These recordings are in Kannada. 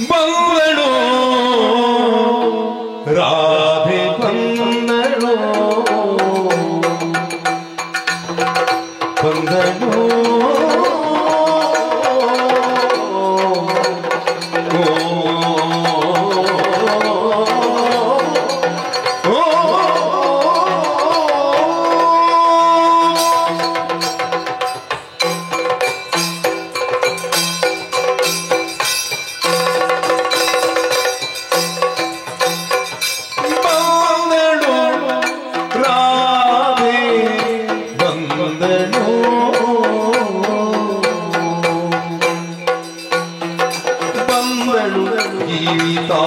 ಬಂದಳು ರಾಧೆ ಬಂದಳು ಬಂದಳು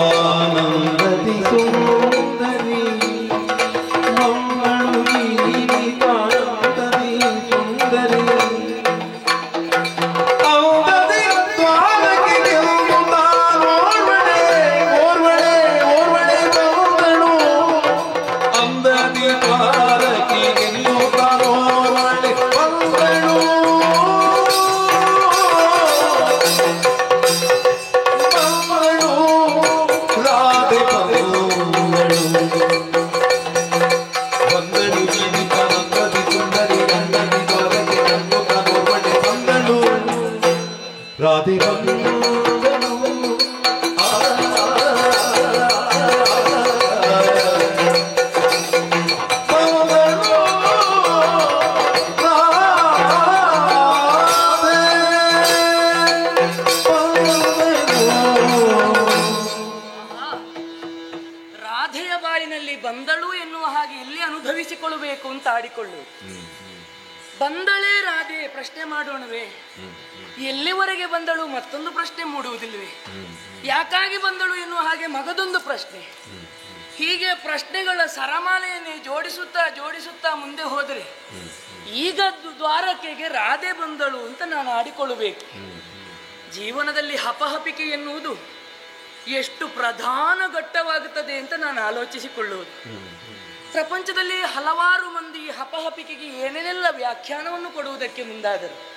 ಗೀತಾನಂದದಿ ಸುಂದರಿ ಮಂಗಳು ಗೀತಾನಂದದಿ ಸುಂದರಿ ಔದದಿ ದ್ವಾರಕ್ಕೆ ಗೆಲ್ಲುತ್ತಾ ಓರ್ವಳೆ ಬಂದಳು ಅಂದದಿ ದ್ವಾರಕ್ಕೆ ಗೆಲ್ಲುತ್ತಾ ಓರ್ವಳೆ ಬಂದಳು ರಾಧೆ ರಾಧೆಯ ಬಾಳಿನಲ್ಲಿ ಬಂದಳು ಎನ್ನುವ ಹಾಗೆ ಇಲ್ಲಿ ಅನುಭವಿಸಿಕೊಳ್ಳಬೇಕು ಅಂತ ಆಡಿಕೊಳ್ಳು. ಬಂದಳೇ ರಾಧೆ ಪ್ರಶ್ನೆ ಮಾಡೋಣವೇ? ಎಲ್ಲಿವರೆಗೆ ಬಂದಳು ಮತ್ತೊಂದು ಪ್ರಶ್ನೆ ಮೂಡುವುದಿಲ್ವೇ? ಯಾಕಾಗಿ ಬಂದಳು ಎನ್ನುವ ಹಾಗೆ ಮಗದೊಂದು ಪ್ರಶ್ನೆ. ಹೀಗೆ ಪ್ರಶ್ನೆಗಳ ಸರಮಾಲೆಯನ್ನೇ ಜೋಡಿಸುತ್ತಾ ಮುಂದೆ ಹೋದರೆ ಈಗ ದ್ವಾರಕೆಗೆ ರಾಧೆ ಬಂದಳು ಅಂತ ನಾನು ಆಡಿಕೊಳ್ಳಬೇಕು. ಜೀವನದಲ್ಲಿ ಹಪಹಪಿಕೆ ಎನ್ನುವುದು ಎಷ್ಟು ಪ್ರಧಾನ ಘಟ್ಟವಾಗುತ್ತದೆ ಅಂತ ನಾನು ಆಲೋಚಿಸಿಕೊಳ್ಳುವುದು. ಪ್ರಪಂಚದಲ್ಲಿ ಹಲವಾರು ಮಂದಿ ಹಪಹಪಿಕೆಗೆ ಏನೇನೆಲ್ಲ ವ್ಯಾಖ್ಯಾನವನ್ನು ಕೊಡುವುದಕ್ಕೆ ಮುಂದಾದರು.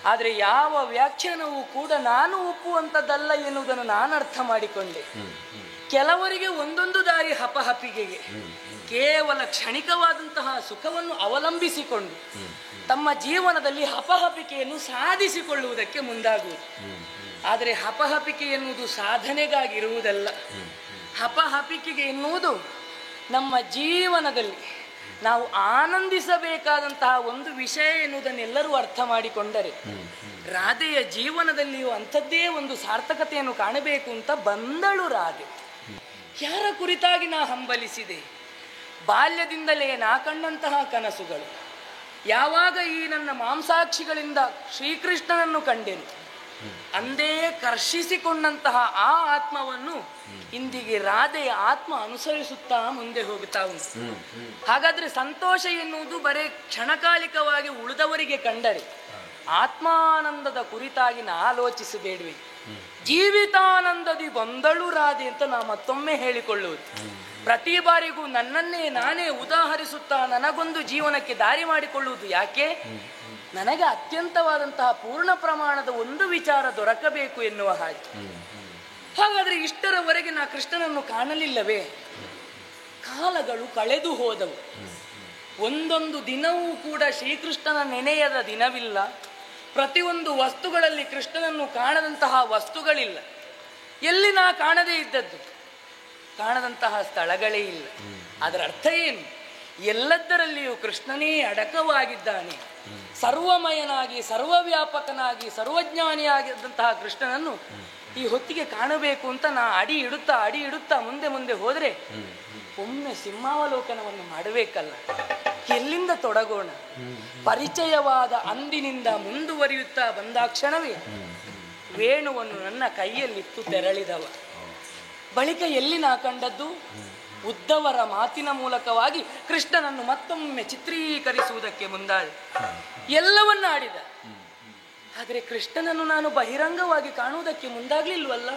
ಆದರೆ ಯಾವ ವ್ಯಾಖ್ಯಾನವೂ ಕೂಡ ನಾನು ಒಪ್ಪುವಂಥದ್ದಲ್ಲ ಎನ್ನುವುದನ್ನು ನಾನು ಅರ್ಥ ಮಾಡಿಕೊಂಡೆ. ಕೆಲವರಿಗೆ ಒಂದೊಂದು ದಾರಿ ಹಪಹಪಿಕೆಗೆ, ಕೇವಲ ಕ್ಷಣಿಕವಾದಂತಹ ಸುಖವನ್ನು ಅವಲಂಬಿಸಿಕೊಂಡು ತಮ್ಮ ಜೀವನದಲ್ಲಿ ಹಪಹಪಿಕೆಯನ್ನು ಸಾಧಿಸಿಕೊಳ್ಳುವುದಕ್ಕೆ ಮುಂದಾಗುವುದು. ಆದರೆ ಹಪಹಪಿಕೆ ಎನ್ನುವುದು ಸಾಧನೆಗಾಗಿರುವುದಲ್ಲ. ಹಪಹಪಿಕೆ ಎನ್ನುವುದು ನಮ್ಮ ಜೀವನದಲ್ಲಿ ನಾವು ಆನಂದಿಸಬೇಕಾದಂತಹ ಒಂದು ವಿಷಯ ಎನ್ನುವುದನ್ನೆಲ್ಲರೂ ಅರ್ಥ ಮಾಡಿಕೊಂಡರೆ ರಾಧೆಯ ಜೀವನದಲ್ಲಿಯೂ ಅಂಥದ್ದೇ ಒಂದು ಸಾರ್ಥಕತೆಯನ್ನು ಕಾಣಬೇಕು ಅಂತ ಬಂದಳು ರಾಧೆ. ಯಾರ ಕುರಿತಾಗಿ ನಾ ಹಂಬಲಿಸಿದೆ? ಬಾಲ್ಯದಿಂದಲೇ ನಾ ಕಂಡಂತಹ ಕನಸುಗಳು. ಯಾವಾಗ ಈ ನನ್ನ ಮಾಂಸಾಕ್ಷಿಗಳಿಂದ ಶ್ರೀಕೃಷ್ಣನನ್ನು ಕಂಡೆನು, ಅಂದೇ ಕರ್ಷಿಸಿಕೊಂಡಂತಹ ಆ ಆತ್ಮವನ್ನು ಇಂದಿಗೆ ರಾಧೆಯ ಆತ್ಮ ಅನುಸರಿಸುತ್ತಾ ಮುಂದೆ ಹೋಗುತ್ತಾ ಉಂಟು. ಹಾಗಾದ್ರೆ ಸಂತೋಷ ಎನ್ನುವುದು ಬರೇ ಕ್ಷಣಕಾಲಿಕವಾಗಿ ಉಳಿದವರಿಗೆ ಕಂಡರೆ ಆತ್ಮಾನಂದದ ಕುರಿತಾಗಿ ನಾ ಆಲೋಚಿಸಬೇಡ್ವೆ. ಜೀವಿತಾನಂದದಿ ಬಂದಳು ರಾಧೆ ಅಂತ ನಾ ಮತ್ತೊಮ್ಮೆ ಹೇಳಿಕೊಳ್ಳುವುದು. ಪ್ರತಿ ಬಾರಿಗೂ ನನ್ನನ್ನೇ ನಾನೇ ಉದಾಹರಿಸುತ್ತಾ ನನಗೊಂದು ಜೀವನಕ್ಕೆ ದಾರಿ ಮಾಡಿಕೊಳ್ಳುವುದು ಯಾಕೆ? ನನಗೆ ಅತ್ಯಂತವಾದಂತಹ ಪೂರ್ಣ ಪ್ರಮಾಣದ ಒಂದು ವಿಚಾರ ದೊರಕಬೇಕು ಎನ್ನುವ ಹಾಗೆ. ಹಾಗಾದ್ರೆ ಇಷ್ಟರವರೆಗೆ ನಾ ಕೃಷ್ಣನನ್ನು ಕಾಣಲಿಲ್ಲವೇ? ಕಾಲಗಳು ಕಳೆದು ಹೋದವು. ಒಂದೊಂದು ದಿನವೂ ಕೂಡ ಶ್ರೀಕೃಷ್ಣನ ನೆನೆಯದ ದಿನವಿಲ್ಲ. ಪ್ರತಿಯೊಂದು ವಸ್ತುಗಳಲ್ಲಿ ಕೃಷ್ಣನನ್ನು ಕಾಣದಂತಹ ವಸ್ತುಗಳಿಲ್ಲ. ಎಲ್ಲಿ ನಾ ಕಾಣದೇ ಇದ್ದದ್ದು? ಕಾಣದಂತಹ ಸ್ಥಳಗಳೇ ಇಲ್ಲ. ಅದರ ಅರ್ಥ ಏನು? ಎಲ್ಲದರಲ್ಲಿಯೂ ಕೃಷ್ಣನೇ ಅಡಕವಾಗಿದ್ದಾನೆ. ಸರ್ವಮಯನಾಗಿ, ಸರ್ವವ್ಯಾಪಕನಾಗಿ, ಸರ್ವಜ್ಞಾನಿಯಾಗಿದ್ದಂತಹ ಕೃಷ್ಣನನ್ನು ಈ ಹೊತ್ತಿಗೆ ಕಾಣಬೇಕು ಅಂತ ನಾ ಅಡಿ ಇಡುತ್ತಾ ಮುಂದೆ ಹೋದರೆ ಒಮ್ಮೆ ಸಿಂಹಾವಲೋಕನವನ್ನು ಮಾಡಬೇಕಲ್ಲ. ಎಲ್ಲಿಂದ ತೊಡಗೋಣ? ಪರಿಚಯವಾದ ಅಂದಿನಿಂದ ಮುಂದುವರಿಯುತ್ತಾ ಬಂದಾಕ್ಷಣವೇ ವೇಣುವನ್ನು ನನ್ನ ಕೈಯಲ್ಲಿತ್ತು ತೆರಳಿದವ. ಬಳಿಕ ಎಲ್ಲಿ ನಾ ಕಂಡದ್ದು? ಉದ್ದವರ ಮಾತಿನ ಮೂಲಕವಾಗಿ ಕೃಷ್ಣನನ್ನು ಮತ್ತೊಮ್ಮೆ ಚಿತ್ರೀಕರಿಸುವುದಕ್ಕೆ ಮುಂದಾದ. ಎಲ್ಲವನ್ನ ಆಡಿದ. ಆದರೆ ಕೃಷ್ಣನನ್ನು ನಾನು ಬಹಿರಂಗವಾಗಿ ಕಾಣುವುದಕ್ಕೆ ಮುಂದಾಗ್ಲಿಲ್ವಲ್ಲ.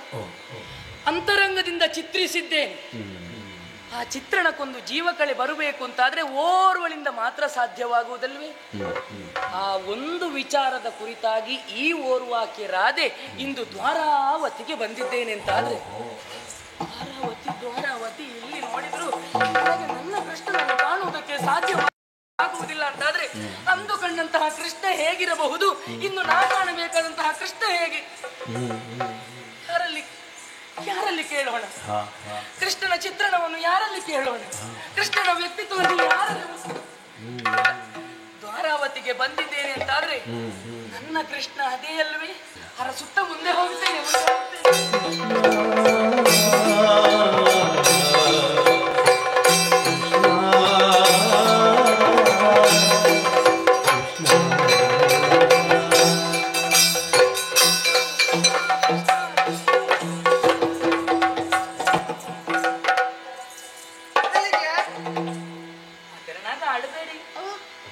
ಅಂತರಂಗದಿಂದ ಚಿತ್ರಿಸಿದ್ದೇನೆ. ಆ ಚಿತ್ರಣಕ್ಕೊಂದು ಜೀವಕಳೆ ಬರಬೇಕು ಅಂತಾದ್ರೆ ಓರ್ವಳಿಂದ ಮಾತ್ರ ಸಾಧ್ಯವಾಗುವುದಲ್ವೇ? ಆ ಒಂದು ವಿಚಾರದ ಕುರಿತಾಗಿ ಈ ಓರ್ವಾಕೆ ರಾಧೆ ಇಂದು ದ್ವಾರಾವತಿಗೆ ಬಂದಿದ್ದೇನೆ ಅಂತಾದ್ರೆ, ದ್ವಾರಾವತಿ ಇಲ್ಲಿ ನೋಡಿದ್ರು ನನ್ನ ಕೃಷ್ಣನನ್ನು ಕಾಣುವುದಕ್ಕೆ ಸಾಧ್ಯವಾಗುವುದಿಲ್ಲ ಅಂತಾದ್ರೆ ಅಂದು ಕಂಡಂತಹ ಕೃಷ್ಣ ಹೇಗಿರಬಹುದು, ಇನ್ನು ನಾ ಕಾಣಬೇಕಾದಂತಹ ಕೃಷ್ಣ ಹೇಗೆ? ಯಾರಲ್ಲಿ ಕೇಳೋಣ? ಕೃಷ್ಣನ ಚಿತ್ರಣವನ್ನು ಯಾರಲ್ಲಿ ಕೇಳೋಣ? ಕೃಷ್ಣನ ವ್ಯಕ್ತಿತ್ವವನ್ನು ಯಾರಲ್ಲಿ? ದ್ವಾರಾವತಿಗೆ ಬಂದಿದ್ದೇನೆ ಅಂತಾದ್ರೆ ನನ್ನ ಕೃಷ್ಣ ಅದೇ ಅಲ್ವೇ? ಅದರ ಸುತ್ತ ಮುಂದೆ ಹೋಗ್ತೇನೆ.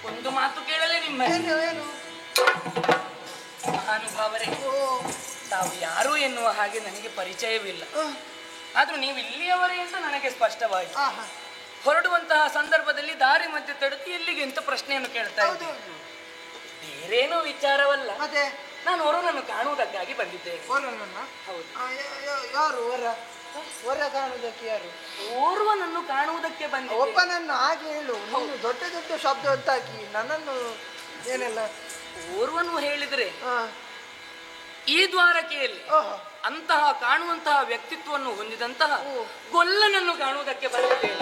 ಒಂದು ಮಾತು ಕೇಳಲೇ ನಿಮ್ಮ ಮಹಾನುಭಾವರೇ, ತಾವು ಯಾರು ಎನ್ನುವ ಹಾಗೆ ನನಗೆ ಪರಿಚಯವಿಲ್ಲ. ಆದ್ರೂ ನೀವು ಇಲ್ಲಿಯವರೇ ಅಂತ ನನಗೆ ಸ್ಪಷ್ಟವಾಯಿತು. ಹೊರಡುವಂತಹ ಸಂದರ್ಭದಲ್ಲಿ ದಾರಿ ಮಧ್ಯೆ ತಡೆದು ಎಲ್ಲಿಗೆ ಅಂತ ಪ್ರಶ್ನೆಯನ್ನು ಕೇಳ್ತಾ ಇದ್ದೆ. ಬೇರೇನೋ ವಿಚಾರವಲ್ಲ, ನಾನು ವರುಣನ್ನು ಕಾಣುವುದಕ್ಕಾಗಿ ಬಂದಿದ್ದೇನೆ. ಓರ್ವನನ್ನು ಕಾಣುವುದಕ್ಕೆ ಬಂದ ಒಬ್ಬನನ್ನು ಹಾಗೆ ಹೇಳು. ನೀನು ದೊಡ್ಡ ದೊಡ್ಡ ಶಬ್ದ ಹೊತ್ತಾಕಿ ನನ್ನನ್ನು ಏನೆಲ್ಲ ಓರ್ವನು ಹೇಳಿದ್ರೆ ಈ ದ್ವಾರಕೆಯಲ್ಲಿ ಅಂತಹ ಕಾಣುವಂತಹ ವ್ಯಕ್ತಿತ್ವವನ್ನು ಹೊಂದಿದಂತಹ ಗೊಲ್ಲನನ್ನು ಕಾಣುವುದಕ್ಕೆ ಬಂದಿದ್ದೇನೆ.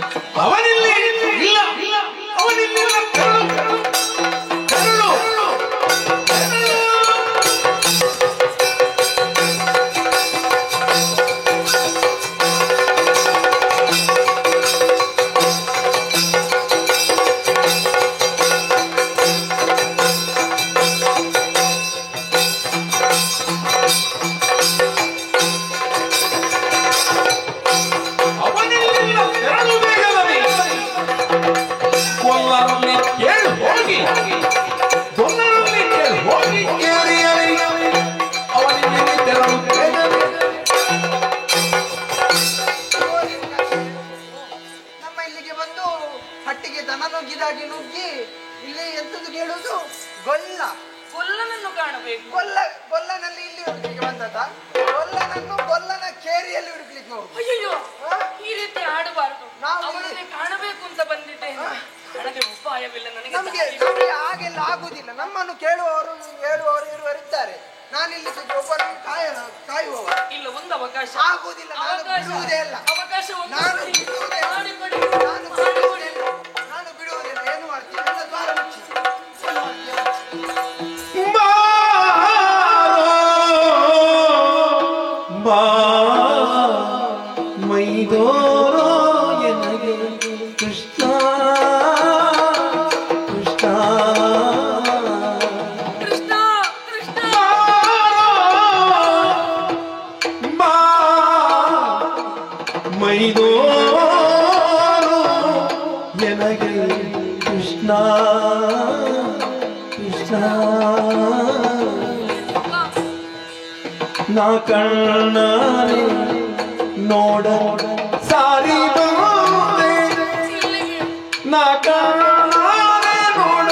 ನುಗ್ಗಿ ಇಲ್ಲಿ ಎಂತದ್ದು ಕೇಳುವುದು? ಗೊಲ್ಲನನ್ನು ಕಾಣಬೇಕು. ಗೊಲ್ಲನಲ್ಲಿ ಇಲ್ಲಿ ಹುಡುಕ್ಲಿಕ್ಕೆ ಬಂದದ? ಗೊಲ್ಲನನ್ನು ಗೊಲ್ಲನ ಕೇರಿಯಲ್ಲಿ ಹುಡುಕ್ಲಿಕ್ಕೆ ನೋಡು. ಅಯ್ಯೋ, ಈ ರೀತಿ ಆಡಬಾರದು. ಅವಳನ್ನೇ ಕಾಣಬೇಕು ಅಂತ ಬಂದಿದ್ದೇನೆ. ನನಗೆ ಉಪಾಯವಿಲ್ಲ. ನಮಗೆ ಹಾಗೆಲ್ಲ ಆಗುದಿಲ್ಲ. ನಮ್ಮನ್ನು ಕೇಳುವವರು ಇರುವರಿದ್ದಾರೆ. ನಾನಿಲ್ಲಿ ಒಬ್ಬರನ್ನು ಕಾಯುವವ. ಇಲ್ಲ, ಒಂದು ಅವಕಾಶ ಆಗುವುದಿಲ್ಲ. ನಾನು ಬಿಡುವುದೇ ಇಲ್ಲ. ನಾನು ಬಿಡುವುದಿಲ್ಲ. ಏನು ಮಾಡ್ತೀನಿ? ನನ್ನ ದ್ವಾರ ಮುಚ್ಚಿ ಮೈದೋರೋ ಎನಗೆ ಕೃಷ್ಣ ಕೃಷ್ಣ ಕೃಷ್ಣ ಕೃಷ್ಣ ಬಾ ಮೈದೋರೋ ಎನಗೆ ಕೃಷ್ಣ ಕೃಷ್ಣ ನಾ ಕಣ್ಣಾರೆ ನೋಡ ಸಾರಿ ಬಂದೆ, ನಾ ಕಣ್ಣಾರೆ ನೋಡ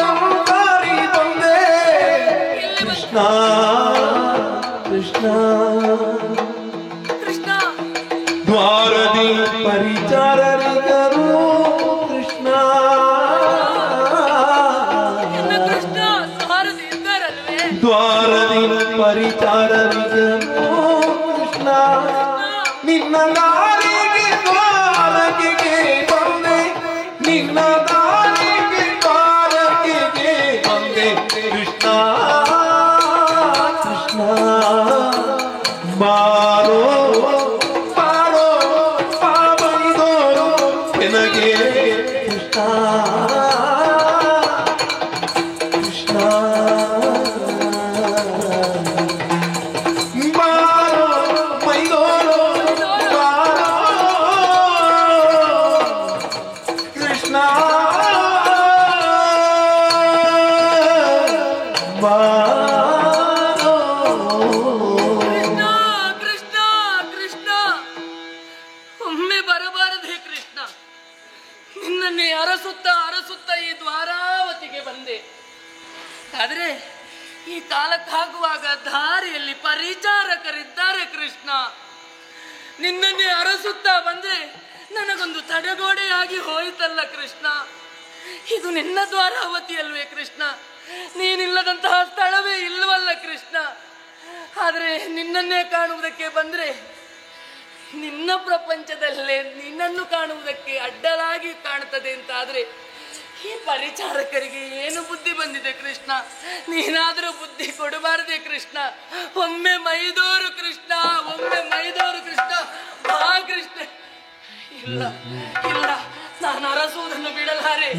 ಸಾರಿ ಬಂದೆ. ಕೃಷ್ಣ ಕೃಷ್ಣ ಕೃಷ್ಣ ದ್ವಾರದಿ ಪರಿಚಾರರಿಗರು ಕೃಷ್ಣ ಕೃಷ್ಣ ದ್ವಾರದಿ ಇದ್ದಾರಲ್ವೇ? ದ್ವಾರದಿ ಪರಿಚಾರರಿಗರು ಕೃಷ್ಣ ನಿನ್ನ ದಾರಿಗೆ ದ್ವಾರಕೆಗೆ ಬಂದೆ, ನಿನ್ನ ದಾರಿಗೆ ದ್ವಾರಕೆಗೆ ಬಂದೆ. ಕೃಷ್ಣ ಕೃಷ್ಣ ಬಾರೋ ಬಾರೋ ಪಾವನಿದೋರು ನನಗೆ ಕೃಷ್ಣ ಕೃಷ್ಣ ಕೃಷ್ಣ ಅರಸುತ್ತಾ ಅರಸುತ್ತಾ ಈ ದ್ವಾರಾವತಿಗೆ ಬಂದೆ. ಆದ್ರೆ ಈ ಕಾಲಕ್ಕಾಗುವಾಗ ದಾರಿಯಲ್ಲಿ ಪರಿಚಾರಕರಿದ್ದಾರೆ ಕೃಷ್ಣ. ನಿನ್ನನ್ನೇ ಅರಸುತ್ತಾ ಬಂದ್ರೆ ನನಗೊಂದು ತಡೆಗೋಡೆಯಾಗಿ ಹೋಯಿತಲ್ಲ ಕೃಷ್ಣ. ಇದು ನಿನ್ನ ದ್ವಾರಾವತಿ ಅಲ್ವೇ ಕೃಷ್ಣ? ನೀನಿಲ್ಲದಂತಹ ಸ್ಥಳವೇ ಇಲ್ಲವಲ್ಲ ಕೃಷ್ಣ. ಆದ್ರೆ ನಿನ್ನನ್ನೇ ಕಾಣುವುದಕ್ಕೆ ಬಂದ್ರೆ ನಿನ್ನ ಪ್ರಪಂಚದಲ್ಲೇ ನಿನ್ನನ್ನು ಕಾಣುವುದಕ್ಕೆ ಅಡ್ಡಲಾಗಿ ಕಾಣುತ್ತದೆ ಅಂತ ಆದ್ರೆ ಈ ಪರಿಚಾರಕರಿಗೆ ಏನು ಬುದ್ಧಿ ಬಂದಿದೆ ಕೃಷ್ಣ? ನೀನಾದರೂ ಬುದ್ಧಿ ಕೊಡಬಾರದೆ ಕೃಷ್ಣ. ಒಮ್ಮೆ ಮೈದೋರು ಕೃಷ್ಣ, ಒಮ್ಮೆ ಮೈದೋರು ಕೃಷ್ಣ. ಆ ಕೃಷ್ಣ ಇಲ್ಲ ಇಲ್ಲ, ನಾನು ಅರಸುವುದನ್ನು ಬಿಡಲಾರೆ.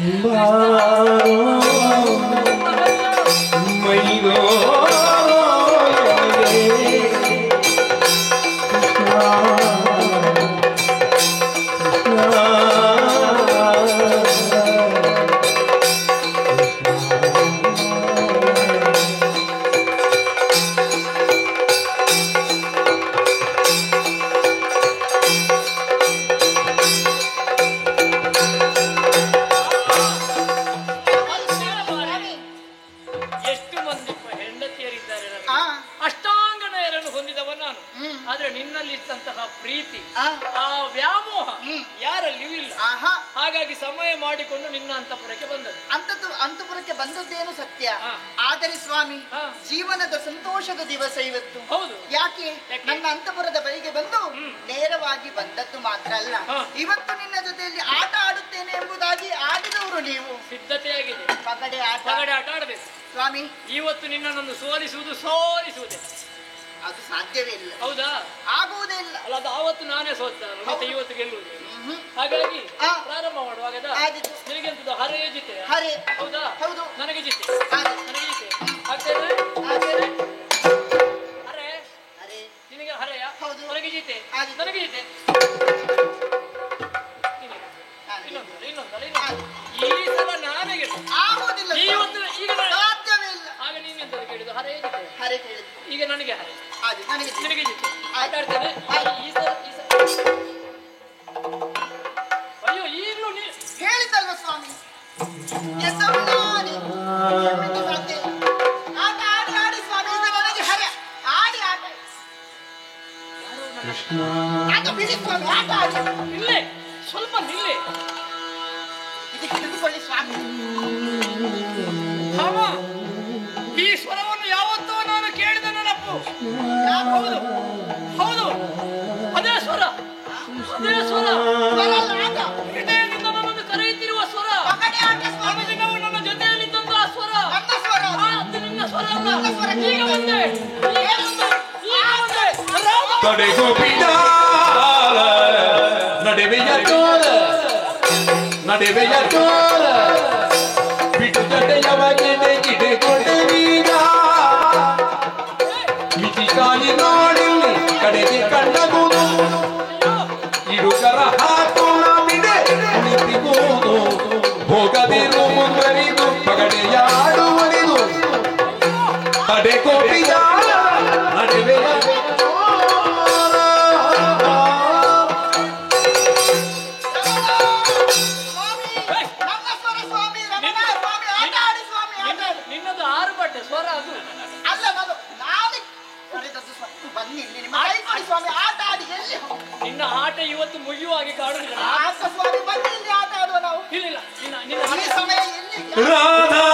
ಪ್ರೀತಿ, ಆ ವ್ಯಾಮೋಹ ಯಾರಲ್ಲಿಯೂ ಇಲ್ಲ. ಹಾಗಾಗಿ ಸಮಯ ಮಾಡಿಕೊಂಡು ನಿನ್ನ ಅಂತಃಪುರಕ್ಕೆ ಬಂದದ್ದು. ಅಂತಃಪುರಕ್ಕೆ ಬಂದದ್ದೇನು ಸತ್ಯ, ಆದರೆ ಸ್ವಾಮಿ ಜೀವನದ ಸಂತೋಷದ ದಿವಸ ಇವತ್ತು. ಹೌದು. ಯಾಕೆ ನನ್ನ ಅಂತಃಪುರದ ಬಳಿಗೆ ಬಂದು ನೇರವಾಗಿ ಬಂದದ್ದು ಮಾತ್ರ ಅಲ್ಲ, ಇವತ್ತು ನಿನ್ನ ಜೊತೆಯಲ್ಲಿ ಆಟ ಆಡುತ್ತೇನೆ ಎಂಬುದಾಗಿ ಆಡಿದವರು ನೀವು. ಸಿದ್ಧತೆಯಾಗಿದೆ. ಪಗಡೆ ಆಟ ಆಡಬೇಕು ಸ್ವಾಮಿ. ಇವತ್ತು ನಿನ್ನನ್ನು ಸೋಲಿಸುವುದೇ ಅದು ಸಾಧ್ಯವೇ ಇಲ್ಲ. ಹೌದಾ? ಆಗುವುದೇ ಇಲ್ಲ. ಅಲ್ಲ, ಅದು ಆವತ್ತು ನಾನೇ ಸೋತಾನು, ಮತ್ತೆ ಇವತ್ತು ಗೆಲ್ಲುವುದು. ಹಾಗಾಗಿ ಪ್ರಾರಂಭ ಮಾಡುವಾಗ ನಿನಗೆ ಎಂತದ್ದು ಹರೆಯ ಜಿತೆ? ಹರೆ. ಹೌದಾ? ಹೌದು. ನನಗೆ ಜಿತೆ, ನನಗೆ ಜಿತೆ ಆಗ್ತೇನೆ. ಹರೆ ಹರೆ ನಿನಗೆ ಹರೆಯ? ಹೌದು. ನನಗೆ ಜಿತೆ, ನನಗೆ ಜಿತೆ. ಇನ್ನೊಂದಲ್ಲ ಈ ಸಲ ನಾನೇ ಗೆದ್ದು. ಆಗುವುದಿಲ್ಲ ಇವತ್ತು ಈಗ ಸಾಧ್ಯವೇ ಇಲ್ಲ. ಆಗ ನೀನೆಂತದ್ದು ಕೇಳಿದ್ದು? ಹರೆಯ ಜಿತೆ. ಹರೆ ಕೇಳಿದ್ದು. ಈಗ ನನಗೆ ಹರೆ, ನಿನಗೆ ಜಿತೆ. ಆಟ ಆಡ್ತೇನೆ. ಈ ಸಲ ಅಯ್ಯೋ, ಈಗಲೂ ನೀ ಹೇಳಿದ್ದಲ್ವ ಸ್ವಾಮಿ, ಆಟ ಆಡಿ ಆಡಿ ಸ್ವಾಮಿ. ಈಗ ನನಗೆ ಹರೆ ಆಡಿ ಆಟ ಬಿಡಿ ಸ್ವಾಮಿ, ಆಟ ಆಡಿ. ಇಲ್ಲೇ ಸ್ವಲ್ಪ ನಿಲ್ಲಿ. ಇದಕ್ಕೆ ಹಿಡಿದುಕೊಳ್ಳಿ ಸ್ವಾಮಿ. ಈ ಸ್ವರವನ್ನು ಯಾವತ್ತೂ ನಾನು ಕೇಳಿದ ನೆನಪು. ಹೌದು ಹೌದು, ಅದೇ ಸ್ವರ, ಅದೇ ಸ್ವರ. ಹೃದಯದಿಂದ ನನ್ನನ್ನು ಕರೆಯುತ್ತಿರುವ ಸ್ವರ. ಒಂದು ದಿನವೂ ನನ್ನ ಜೊತೆಯಲ್ಲಿದ್ದಂತಹ ಸ್ವರ. ಅದು ನಿನ್ನ ಸ್ವರ ಅಲ್ಲ. ಈಗ ಬಂದೆ, ನಡೆವೆಯ ತೋರ ಬಿಟ್ಟು ಜೊತೆಯವಾಗಿದೆ ಗಿಡಗೊಂಡೆ ನೀಗ ಮಿತಿ ಕಾಲಿ ನೋಡಿಲ್ಲಿ ಕಡೆಗೆ ಕಣ್ಣಗುದು ಇಡುಕರ ಹಾಕೋಣ ಬಿಡೆ ನಿಂತಿಗೋದು ಹೋಗದಿರು ಮುಂದರಿದು ಪಗಡೆಯಾಡುವರಿದು ತಡೆ ಕೋಪಿಯ ನಡೆವೆಯ ನಿನ್ನದು 6 ಬಟ್ಟೆ ಸ್ವರ. ಅದು ಅಲ್ಲ, ನಾನು ಕರೆದದ್ದು ಬನ್ನಿ ಸ್ವಾಮಿ, ಆಟ ಆಡಿ. ಎಲ್ಲಿ ನಿನ್ನ ಆಟ ಇವತ್ತು ಮುಗಿಯುವಾಗಿ ಕಾಡುವುದಿಲ್ಲ. ಆಟ ಸ್ವಾಮಿ, ಬನ್ನಿ ಇಲ್ಲಿ ಆಟ ಆಡುವ ನಾವು. ಇಲ್ಲ, ನಿನ್ನ ಸಮಯ ಎಲ್ಲಿ? ರಾಧಾ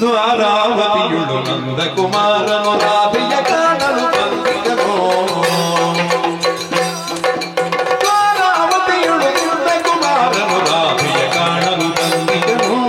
ದ್ವಾರಾವತಿಯುಳು ನಂದ ಕುಮಾರನು ರಾಧೆಯ ಕಾಣಲು ಬಂದಿದನು ದ್ವಾರಾವತಿಯುಳು ನಂದ ಕುಮಾರನು ರಾಧೆಯ ಕಾಣಲು ಬಂದಿದನು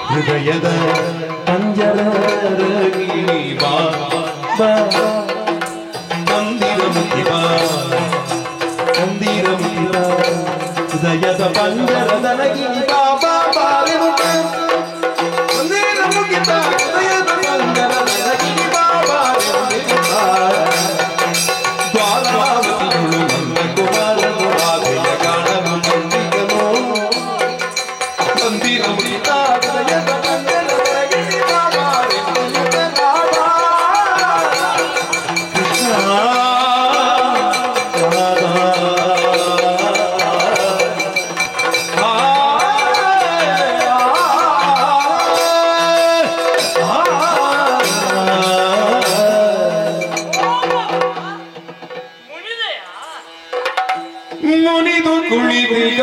ಹೃದಯದ ಪಂಜರಗಿ ಬಾ ಮಂದಿರ ಮುಖಿ ಬಾ ಮಂದಿರ ಮುಖಿ ಬಾ ಹೃದಯದ ಪಂಜರದಲಗಿ ಬಾಬಾ ಬಾರಿರು ಮಂದಿರ ಮುಖಿ ಬಾ ಹೃದಯದ ಪಂಜರದಲಗಿ ಬಾಬಾ ದ್ವಾರಾವತಿಯುಳು ನಂದ ಕುಮಾರನು ರಾಧೆಯ ಕಾಣಲು ಬಂದಿದನು ಮಂದಿರ ಮುಖಿ ಬಾ ಹೃದಯದ ಪಂಜರದಲಗಿ ಬಾಬಾ ಮುನಿದು ಕುಳಿತಿಗ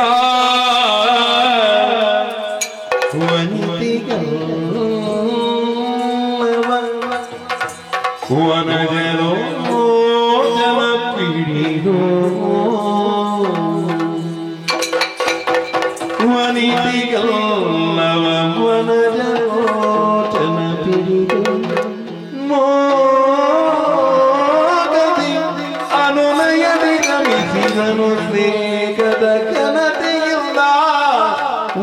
ವನಜನೋ ಜನ ಪೀಡಿರೋ ವನಿತಿಗಲ್ಲವ ವನಜನೋ ಜನ ಪೀಡಿರೋ ಮೋಗದಿ ಅನುನಯದಿ ನಮಿಸಿದನು ಸ್ನೇಹದ ಘನತೆಯಿಂದ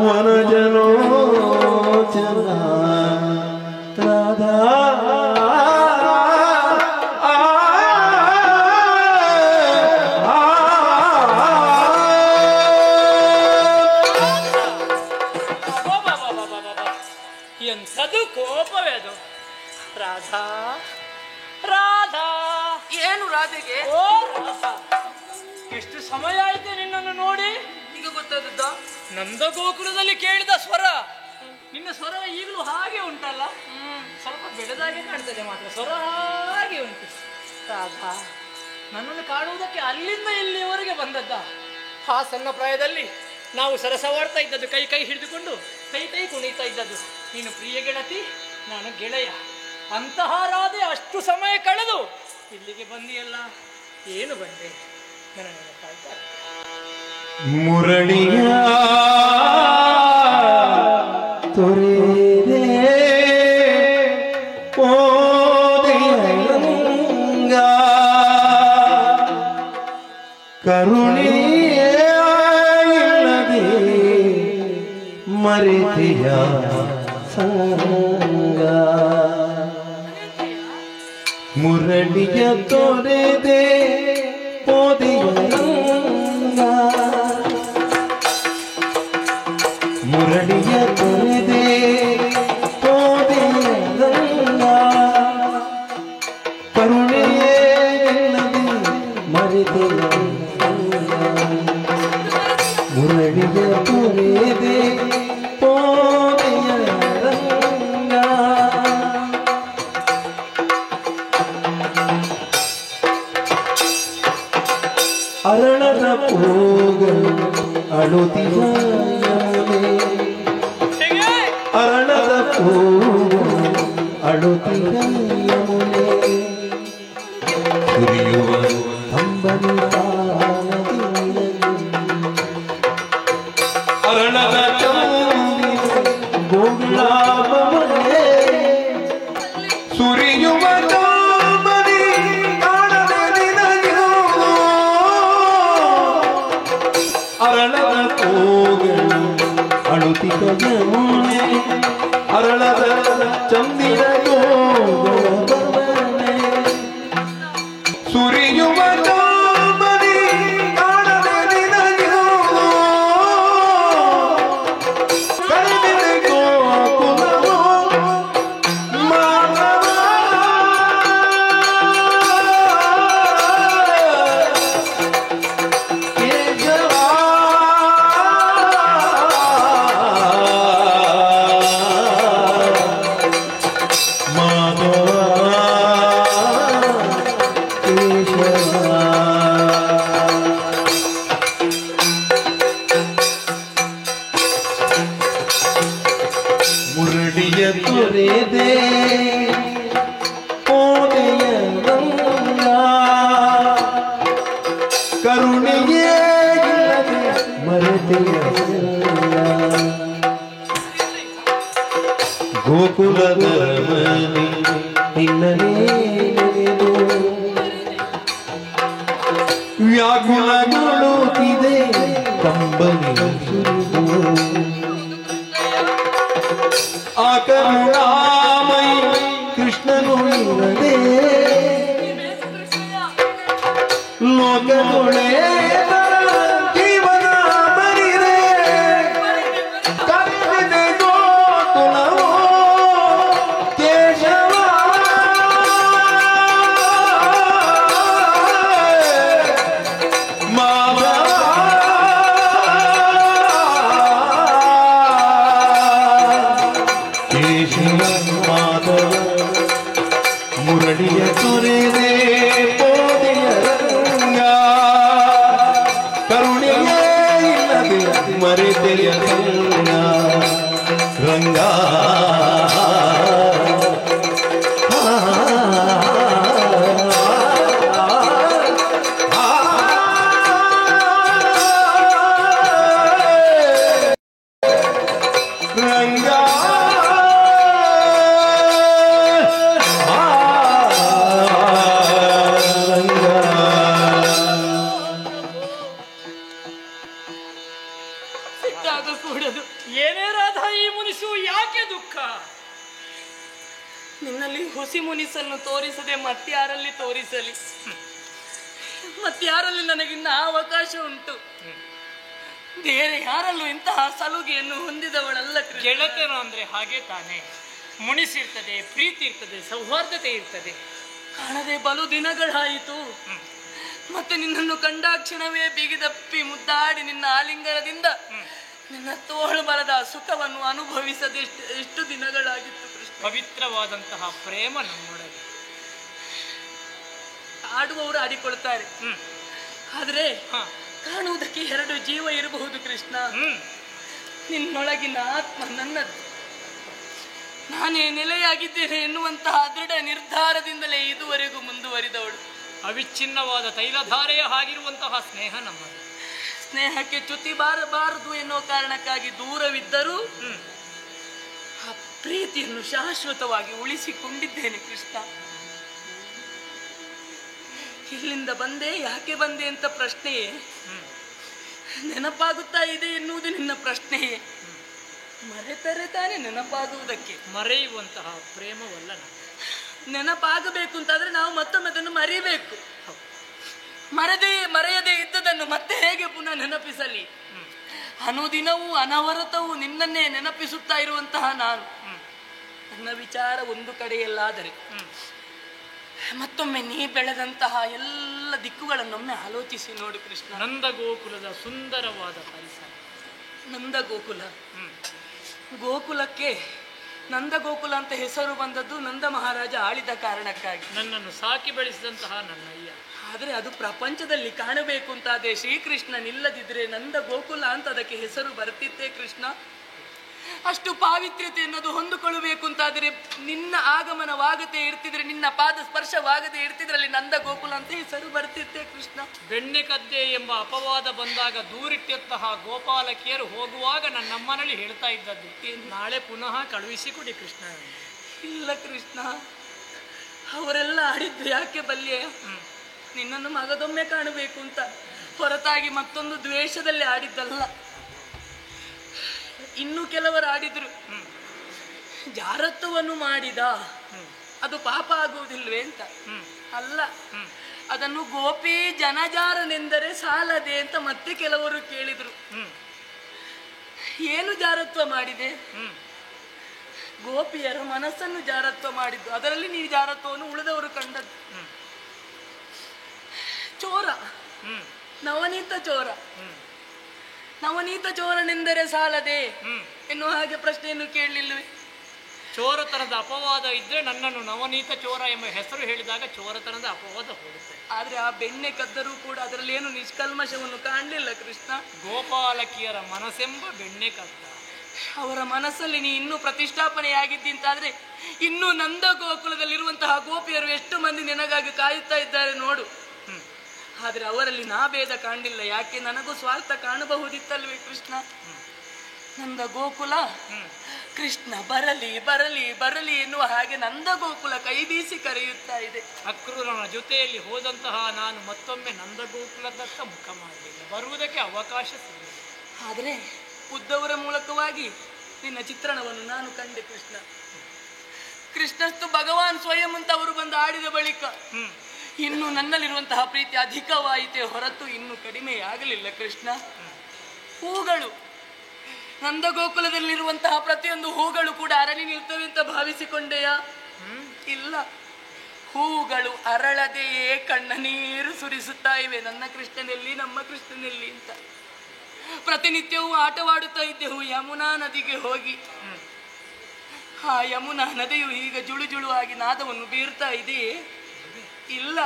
ವನಜನೋ ಜನ ರಾಧಾ ಎಂಥದ್ದು ಕೋಪವೇ ಅದು ರಾಧಾ ರಾಧಾ ಏನು ರಾಧೆಗೆ ಓ ರಾಧಾ ಎಷ್ಟು ಸಮಯ ಆಯ್ತು ನಿನ್ನನ್ನು ನೋಡಿ ಈಗ ಗೊತ್ತಾದದ್ದ ನಂದ ಗೋಕುಲದಲ್ಲಿ ಕೇಳಿದ ಸ್ವರ ನಿನ್ನ ಸ್ವರ ಈಗಲೂ ಹಾಗೆ ಉಂಟಲ್ಲ ಸ್ವಲ್ಪ ಬೆಳೆದಾಗೆ ಕಾಣ್ತದೆ ಮಾತ್ರ ಸ್ವರ ಹಾಗೆ ಉಂಟು ರಾಧಾ ನನ್ನನ್ನು ಕಾಣುವುದಕ್ಕೆ ಅಲ್ಲಿಂದ ಇಲ್ಲಿಯವರೆಗೆ ಬಂದದ್ದ ಆ ಸಣ್ಣ ಪ್ರಾಯದಲ್ಲಿ ನಾವು ಸರಸವಾಡ್ತಾ ಇದ್ದದ್ದು ಕೈ ಕೈ ಹಿಡಿದುಕೊಂಡು ಕೈ ಕೈ ಕುಣಿತಾ ಇದ್ದದ್ದು ನೀನು ಪ್ರಿಯ ಗೆಳತಿ ನಾನು ಗೆಳೆಯ ಅಂತಹ ರಾಧೆ ಅಷ್ಟು ಸಮಯ ಕಳೆದು ಇಲ್ಲಿಗೆ ಬಂದಿಯಲ್ಲ ಏನು ಬಂದೆ ನನ್ನ ಕಾಯ್ತಾ ಮುರಳಿಯ ತೊರೆದೆ ಓದೆಯಂಗ ಕರುಣೆಯಿಲ್ಲದೆ ಮರೆತೆಯ ಸಂಗ ಮುರಳಿಯ ತೊರೆದೆ ಓದೆಯಂಗ ಮುರಳಿಯ ತೊರೆದೆ ಓದೆಯಂಗ ಕರುಣೆಯಿಲ್ಲದೆ ಮರೆತೆಯ ಮುರಳಿಯ ತೊರೆದೆ ಅರಳದ ಪೂಗಳು ಅಳುತ್ತಿಯ ಯಮುನೆ ಅರಳದ ಪೂಗಳು ಅಳುತ್ತಿಯ ಯಮುನೆ ಸುರಿಯುವ ಕಂಬನಿ ಅರಳದ ಗೋಗುಲಾಭವನೆ ಸುರಿಯುವ ಕಂಬನಿ ಕಾಣದೆ ನಿನಗಿರುವುದು ಅರಳದ ಕೋಗಳು ಅಳುತ್ತಿಕ ಯಮುನೆ ಅರಳದ ಚಂದಿರ ಸುರಿಯುವ ಕಾಮನಿ ಕಾಣದೆ ನಿನಗೂ ಕರೆದಿದೆ ಗೋಕುಲವು ಮಾನವ ಕೇಶವ ಮಾಧವ ಮುರಡಿಯ ತೊರೆದೆ ಕೋಟೆಯ ರಂಗ ಕರುಣೆಯೇ ಇಲ್ಲದೆ ಮರೆತೆಯ ಗೋಕುಲದ ಮನೆ ನಿನ್ನನೇ ನೆನೆದು ವ್ಯಾಕುಲಗೊಳ್ಳುತ್ತಿದೆ ಕಂಬನಿ ಸುರಿದು ಆ ಕರುಣಾಮಯಿ ಕೃಷ್ಣನು ಇರದೆ ಲೋಕದೊಳೆ ಜೀವನ ಬರಿದೆ ಕರೆದಿದೆ ಗೋಕುಲವೋ ಕೇಶವ ಮುರಡಿಯ ತೊರೆದೆ ಕೋಟೆಯ ರಂಗ ಕರುಣೆಯೇ ಇಲ್ಲದೆ ಮರೆತೆಯ ರಂಗ ಕೂಡದು ಏನೇ ರಾಧಾ ಈ ಮುನಿಸು ಯಾಕೆ ದುಃಖ? ನಿನ್ನಲ್ಲಿ ಹುಸಿ ಮುನಿಸನ್ನು ತೋರಿಸದೆ ಮತ್ಯಾರಲ್ಲಿ ತೋರಿಸಲಿ? ಮತ್ಯಾರಲ್ಲಿ ನನಗಿನ್ನ ಅವಕಾಶ ಉಂಟು? ಬೇರೆ ಯಾರಲ್ಲೂ ಇಂತಹ ಸಲುಗೆಯನ್ನು ಹೊಂದಿದವಳಲ್ಲ. ಗೆಳತನ ಅಂದ್ರೆ ಹಾಗೆ ತಾನೆ, ಮುನಿಸಿರ್ತದೆ, ಪ್ರೀತಿ ಇರ್ತದೆ, ಸೌಹಾರ್ದತೆ ಇರ್ತದೆ. ಕಾಣದೆ ಬಲು ದಿನಗಳಾಯಿತು. ಮತ್ತೆ ನಿನ್ನನ್ನು ಕಂಡಾಕ್ಷಣವೇ ಬಿಗಿದಪ್ಪಿ ಮುದ್ದಾಡಿ ನಿನ್ನ ಆಲಿಂಗನದಿಂದ ನಿನ್ನ ತೋಳು ಬಲದ ಸುಖವನ್ನು ಅನುಭವಿಸದೆ ಎಷ್ಟು ದಿನಗಳಾಗಿತ್ತು ಕೃಷ್ಣ. ಪವಿತ್ರವಾದಂತಹ ಪ್ರೇಮ ನಮ್ಮೊಳಗೆ. ಆಡುವವರು ಆಡಿಕೊಳ್ತಾರೆ, ಆದ್ರೆ ಕಾಣುವುದಕ್ಕೆ ಎರಡು ಜೀವ ಇರಬಹುದು ಕೃಷ್ಣ. ನಿನ್ನೊಳಗಿನ ಆತ್ಮ ನನ್ನದು, ನಾನೇ ನೆಲೆಯಾಗಿದ್ದೇನೆ ಎನ್ನುವಂತಹ ದೃಢ ನಿರ್ಧಾರದಿಂದಲೇ ಇದುವರೆಗೂ ಮುಂದುವರಿದವಳು. ಅವಿಚ್ಛಿನ್ನವಾದ ತೈಲಧಾರೆಯ ಹಾಗಿರುವಂತಹ ಸ್ನೇಹ ನಮ್ಮದು. ಸ್ನೇಹಕ್ಕೆ ಚ್ಯುತಿ ಬಾರಬಾರದು ಎನ್ನುವ ಕಾರಣಕ್ಕಾಗಿ ದೂರವಿದ್ದರೂ ಆ ಪ್ರೀತಿಯನ್ನು ಶಾಶ್ವತವಾಗಿ ಉಳಿಸಿಕೊಂಡಿದ್ದೇನೆ ಕೃಷ್ಣ. ಇಲ್ಲಿಂದ ಬಂದೆ, ಯಾಕೆ ಬಂದೆ ಅಂತ ಪ್ರಶ್ನೆಯೇ, ನೆನಪಾಗುತ್ತಾ ಇದೆ ಎನ್ನುವುದು ನಿನ್ನ ಪ್ರಶ್ನೆಯೇ. ಮರೆತರೆ ತಾನೇ ನೆನಪಾಗುವುದಕ್ಕೆ. ಮರೆಯುವಂತಹ ಪ್ರೇಮವಲ್ಲ. ನೆನಪಾಗಬೇಕು ಅಂತಾದ್ರೆ ನಾವು ಮತ್ತೊಮ್ಮೆ ಅದನ್ನು ಮರಿಬೇಕು. ಮರೆಯದೇ ಇದ್ದದನ್ನು ಮತ್ತೆ ಹೇಗೆ ಪುನಃ ನೆನಪಿಸಲಿ? ಅನುದಿನವೂ ಅನವರತವೂ ನಿನ್ನನ್ನೇ ನೆನಪಿಸುತ್ತಾ ಇರುವಂತಹ ನಾನು, ನನ್ನ ವಿಚಾರ ಒಂದು ಕಡೆಯಲ್ಲಾದರೆ ಮತ್ತೊಮ್ಮೆ ನೀ ಬೆಳೆದಂತಹ ಎಲ್ಲ ದಿಕ್ಕುಗಳನ್ನೊಮ್ಮೆ ಆಲೋಚಿಸಿ ನೋಡು ಕೃಷ್ಣ. ನಂದ ಗೋಕುಲದ ಸುಂದರವಾದ ಪರಿಸರ. ನಂದ ಗೋಕುಲ, ಗೋಕುಲಕ್ಕೆ ನಂದ ಗೋಕುಲ ಅಂತ ಹೆಸರು ಬಂದದ್ದು ನಂದ ಮಹಾರಾಜ ಆಳಿದ ಕಾರಣಕ್ಕಾಗಿ. ನನ್ನನ್ನು ಸಾಕಿ ಬೆಳೆಸಿದಂತಹ ನನ್ನಯ್ಯ. ಆದರೆ ಅದು ಪ್ರಪಂಚದಲ್ಲಿ ಕಾಣಬೇಕು ಅಂತಾದ್ರೆ ಶ್ರೀಕೃಷ್ಣ ನಿಲ್ಲದಿದ್ರೆ ನಂದ ಗೋಕುಲ ಅಂತ ಅದಕ್ಕೆ ಹೆಸರು ಬರ್ತಿತ್ತೇ ಕೃಷ್ಣ? ಅಷ್ಟು ಪಾವಿತ್ರ್ಯತೆ ಅನ್ನೋದು ಹೊಂದಿಕೊಳ್ಳಬೇಕು ಅಂತಾದ್ರೆ ನಿನ್ನ ಆಗಮನವಾಗದೆ ಇರ್ತಿದ್ರೆ, ನಿನ್ನ ಪಾದ ಸ್ಪರ್ಶವಾಗದೆ ಇರ್ತಿದ್ರಲ್ಲಿ ನಂದ ಗೋಕುಲ ಅಂತ ಹೆಸರು ಬರ್ತಿತ್ತೇ ಕೃಷ್ಣ? ಬೆಣ್ಣೆ ಕದ್ದೆ ಎಂಬ ಅಪವಾದ ಬಂದಾಗ ದೂರಿಟ್ಟಂತಹ ಗೋಪಾಲಕಿಯರು ಹೋಗುವಾಗ ನನ್ನಮ್ಮನಲ್ಲಿ ಹೇಳ್ತಾ ಇದ್ದದ್ದು, ನಾಳೆ ಪುನಃ ಕಳುಹಿಸಿಕೊಡಿ ಕೃಷ್ಣ. ಇಲ್ಲ ಕೃಷ್ಣ, ಅವರೆಲ್ಲ ಆಡಿದ್ದು ಯಾಕೆ ಬಲ್ಲೆ? ನಿನ್ನನ್ನು ಮಗದೊಮ್ಮೆ ಕಾಣಬೇಕು ಅಂತ, ಹೊರತಾಗಿ ಮತ್ತೊಂದು ದ್ವೇಷದಲ್ಲಿ ಆಡಿದ್ದಲ್ಲ. ಇನ್ನು ಕೆಲವರು ಆಡಿದ್ರು, ಜಾರತ್ವವನ್ನು ಮಾಡಿದ ಅದು ಪಾಪ ಆಗುವುದಿಲ್ವೇ ಅಂತ. ಅಲ್ಲ, ಅದನ್ನು ಗೋಪಿ ಜನಜಾರನೆಂದರೆ ಸಾಲದೆ ಅಂತ ಮತ್ತೆ ಕೆಲವರು ಕೇಳಿದ್ರು. ಏನು ಜಾರತ್ವ ಮಾಡಿದೆ? ಗೋಪಿಯರ ಮನಸ್ಸನ್ನು ಜಾರತ್ವ ಮಾಡಿದ್ದು. ಅದರಲ್ಲಿ ನೀ ಜಾರತ್ವವನ್ನು ಉಳಿದವರು ಕಂಡದ್ದು. ಚೋರ, ನವನೀತ ಚೋರ. ನವನೀತ ಚೋರನೆಂದರೆ ಸಾಲದೆ ಎನ್ನುವ ಹಾಗೆ ಪ್ರಶ್ನೆಯನ್ನು ಕೇಳಲಿಲ್ಲವೇ? ಚೋರತನದ ಅಪವಾದ ಇದ್ರೆ ನನ್ನನ್ನು ನವನೀತ ಚೋರ ಎಂಬ ಹೆಸರು ಹೇಳಿದಾಗ ಚೋರತನದ ಅಪವಾದ ಹೋಗುತ್ತೆ. ಆದ್ರೆ ಆ ಬೆಣ್ಣೆ ಕದ್ದರೂ ಕೂಡ ಅದರಲ್ಲಿ ಏನು ನಿಷ್ಕಲ್ಮಶವನ್ನು ಕಾಣಲಿಲ್ಲ ಕೃಷ್ಣ. ಗೋಪಾಲಕಿಯರ ಮನಸ್ಸೆಂಬ ಬೆಣ್ಣೆ ಕದ್ದ. ಅವರ ಮನಸ್ಸಲ್ಲಿ ನೀ ಇನ್ನೂ ಪ್ರತಿಷ್ಠಾಪನೆಯಾಗಿದ್ದಿಂತಾದ್ರೆ ಇನ್ನೂ ನಂದ ಗೋಕುಲದಲ್ಲಿರುವಂತಹ ಗೋಪಿಯರು ಎಷ್ಟು ಮಂದಿ ನಿನಗಾಗಿ ಕಾಯುತ್ತಾ ಇದ್ದಾರೆ ನೋಡು. ಆದ್ರೆ ಅವರಲ್ಲಿ ನಾ ಭೇದ ಕಾಣಲಿಲ್ಲ. ಯಾಕೆ? ನನಗೂ ಸ್ವಾರ್ಥ ಕಾಣಬಹುದಿತ್ತಲ್ವೇ ಕೃಷ್ಣ. ನಂದ ಗೋಕುಲ ಕೃಷ್ಣ ಬರಲಿ ಬರಲಿ ಬರಲಿ ಎನ್ನುವ ಹಾಗೆ ನಂದ ಗೋಕುಲ ಕೈ ಬೀಸಿ ಕರೆಯುತ್ತಾ ಇದೆ. ಅಕ್ರೂರನ ಜೊತೆಯಲ್ಲಿ ಹೋದಂತಹ ನಾನು ಮತ್ತೊಮ್ಮೆ ನಂದ ಗೋಕುಲದತ್ತ ಮುಖ ಮಾಡಲಿಲ್ಲ, ಬರುವುದಕ್ಕೆ ಅವಕಾಶ ಸಿಗಲಿಲ್ಲ. ಆದರೆ ಉದ್ದವರ ಮೂಲಕವಾಗಿ ನಿನ್ನ ಚಿತ್ರಣವನ್ನು ನಾನು ಕಂಡೆ ಕೃಷ್ಣ. ಕೃಷ್ಣಸ್ತು ಭಗವಾನ್ ಸ್ವಯಂ ಅಂತ ಅವರು ಬಂದು ಆಡಿದ ಬಳಿಕ ಇನ್ನು ನನ್ನಲ್ಲಿರುವಂತಹ ಪ್ರೀತಿ ಅಧಿಕವಾಯಿತೇ ಹೊರತು ಇನ್ನು ಕಡಿಮೆ ಆಗಲಿಲ್ಲ ಕೃಷ್ಣ. ಹೂಗಳು, ನಂದ ಗೋಕುಲದಲ್ಲಿರುವಂತಹ ಪ್ರತಿಯೊಂದು ಹೂಗಳು ಕೂಡ ಅರಳಿ ನಿಲ್ತವೆ ಅಂತ ಭಾವಿಸಿಕೊಂಡೆಯಾ? ಇಲ್ಲ, ಹೂಗಳು ಅರಳದೆಯೇ ಕಣ್ಣ ನೀರು ಸುರಿಸುತ್ತಾ ಇವೆ. ನನ್ನ ಕೃಷ್ಣನಲ್ಲಿ, ನಮ್ಮ ಕೃಷ್ಣನಲ್ಲಿ ಅಂತ. ಪ್ರತಿನಿತ್ಯವೂ ಆಟವಾಡುತ್ತಾ ಇದ್ದೆವು ಯಮುನಾ ನದಿಗೆ ಹೋಗಿ. ಆ ಯಮುನಾ ನದಿಯು ಈಗ ಜುಳು ಜುಳು ಆಗಿ ನಾದವನ್ನು ಬೀರ್ತಾ ಇದೆಯೇ? ಇಲ್ಲ,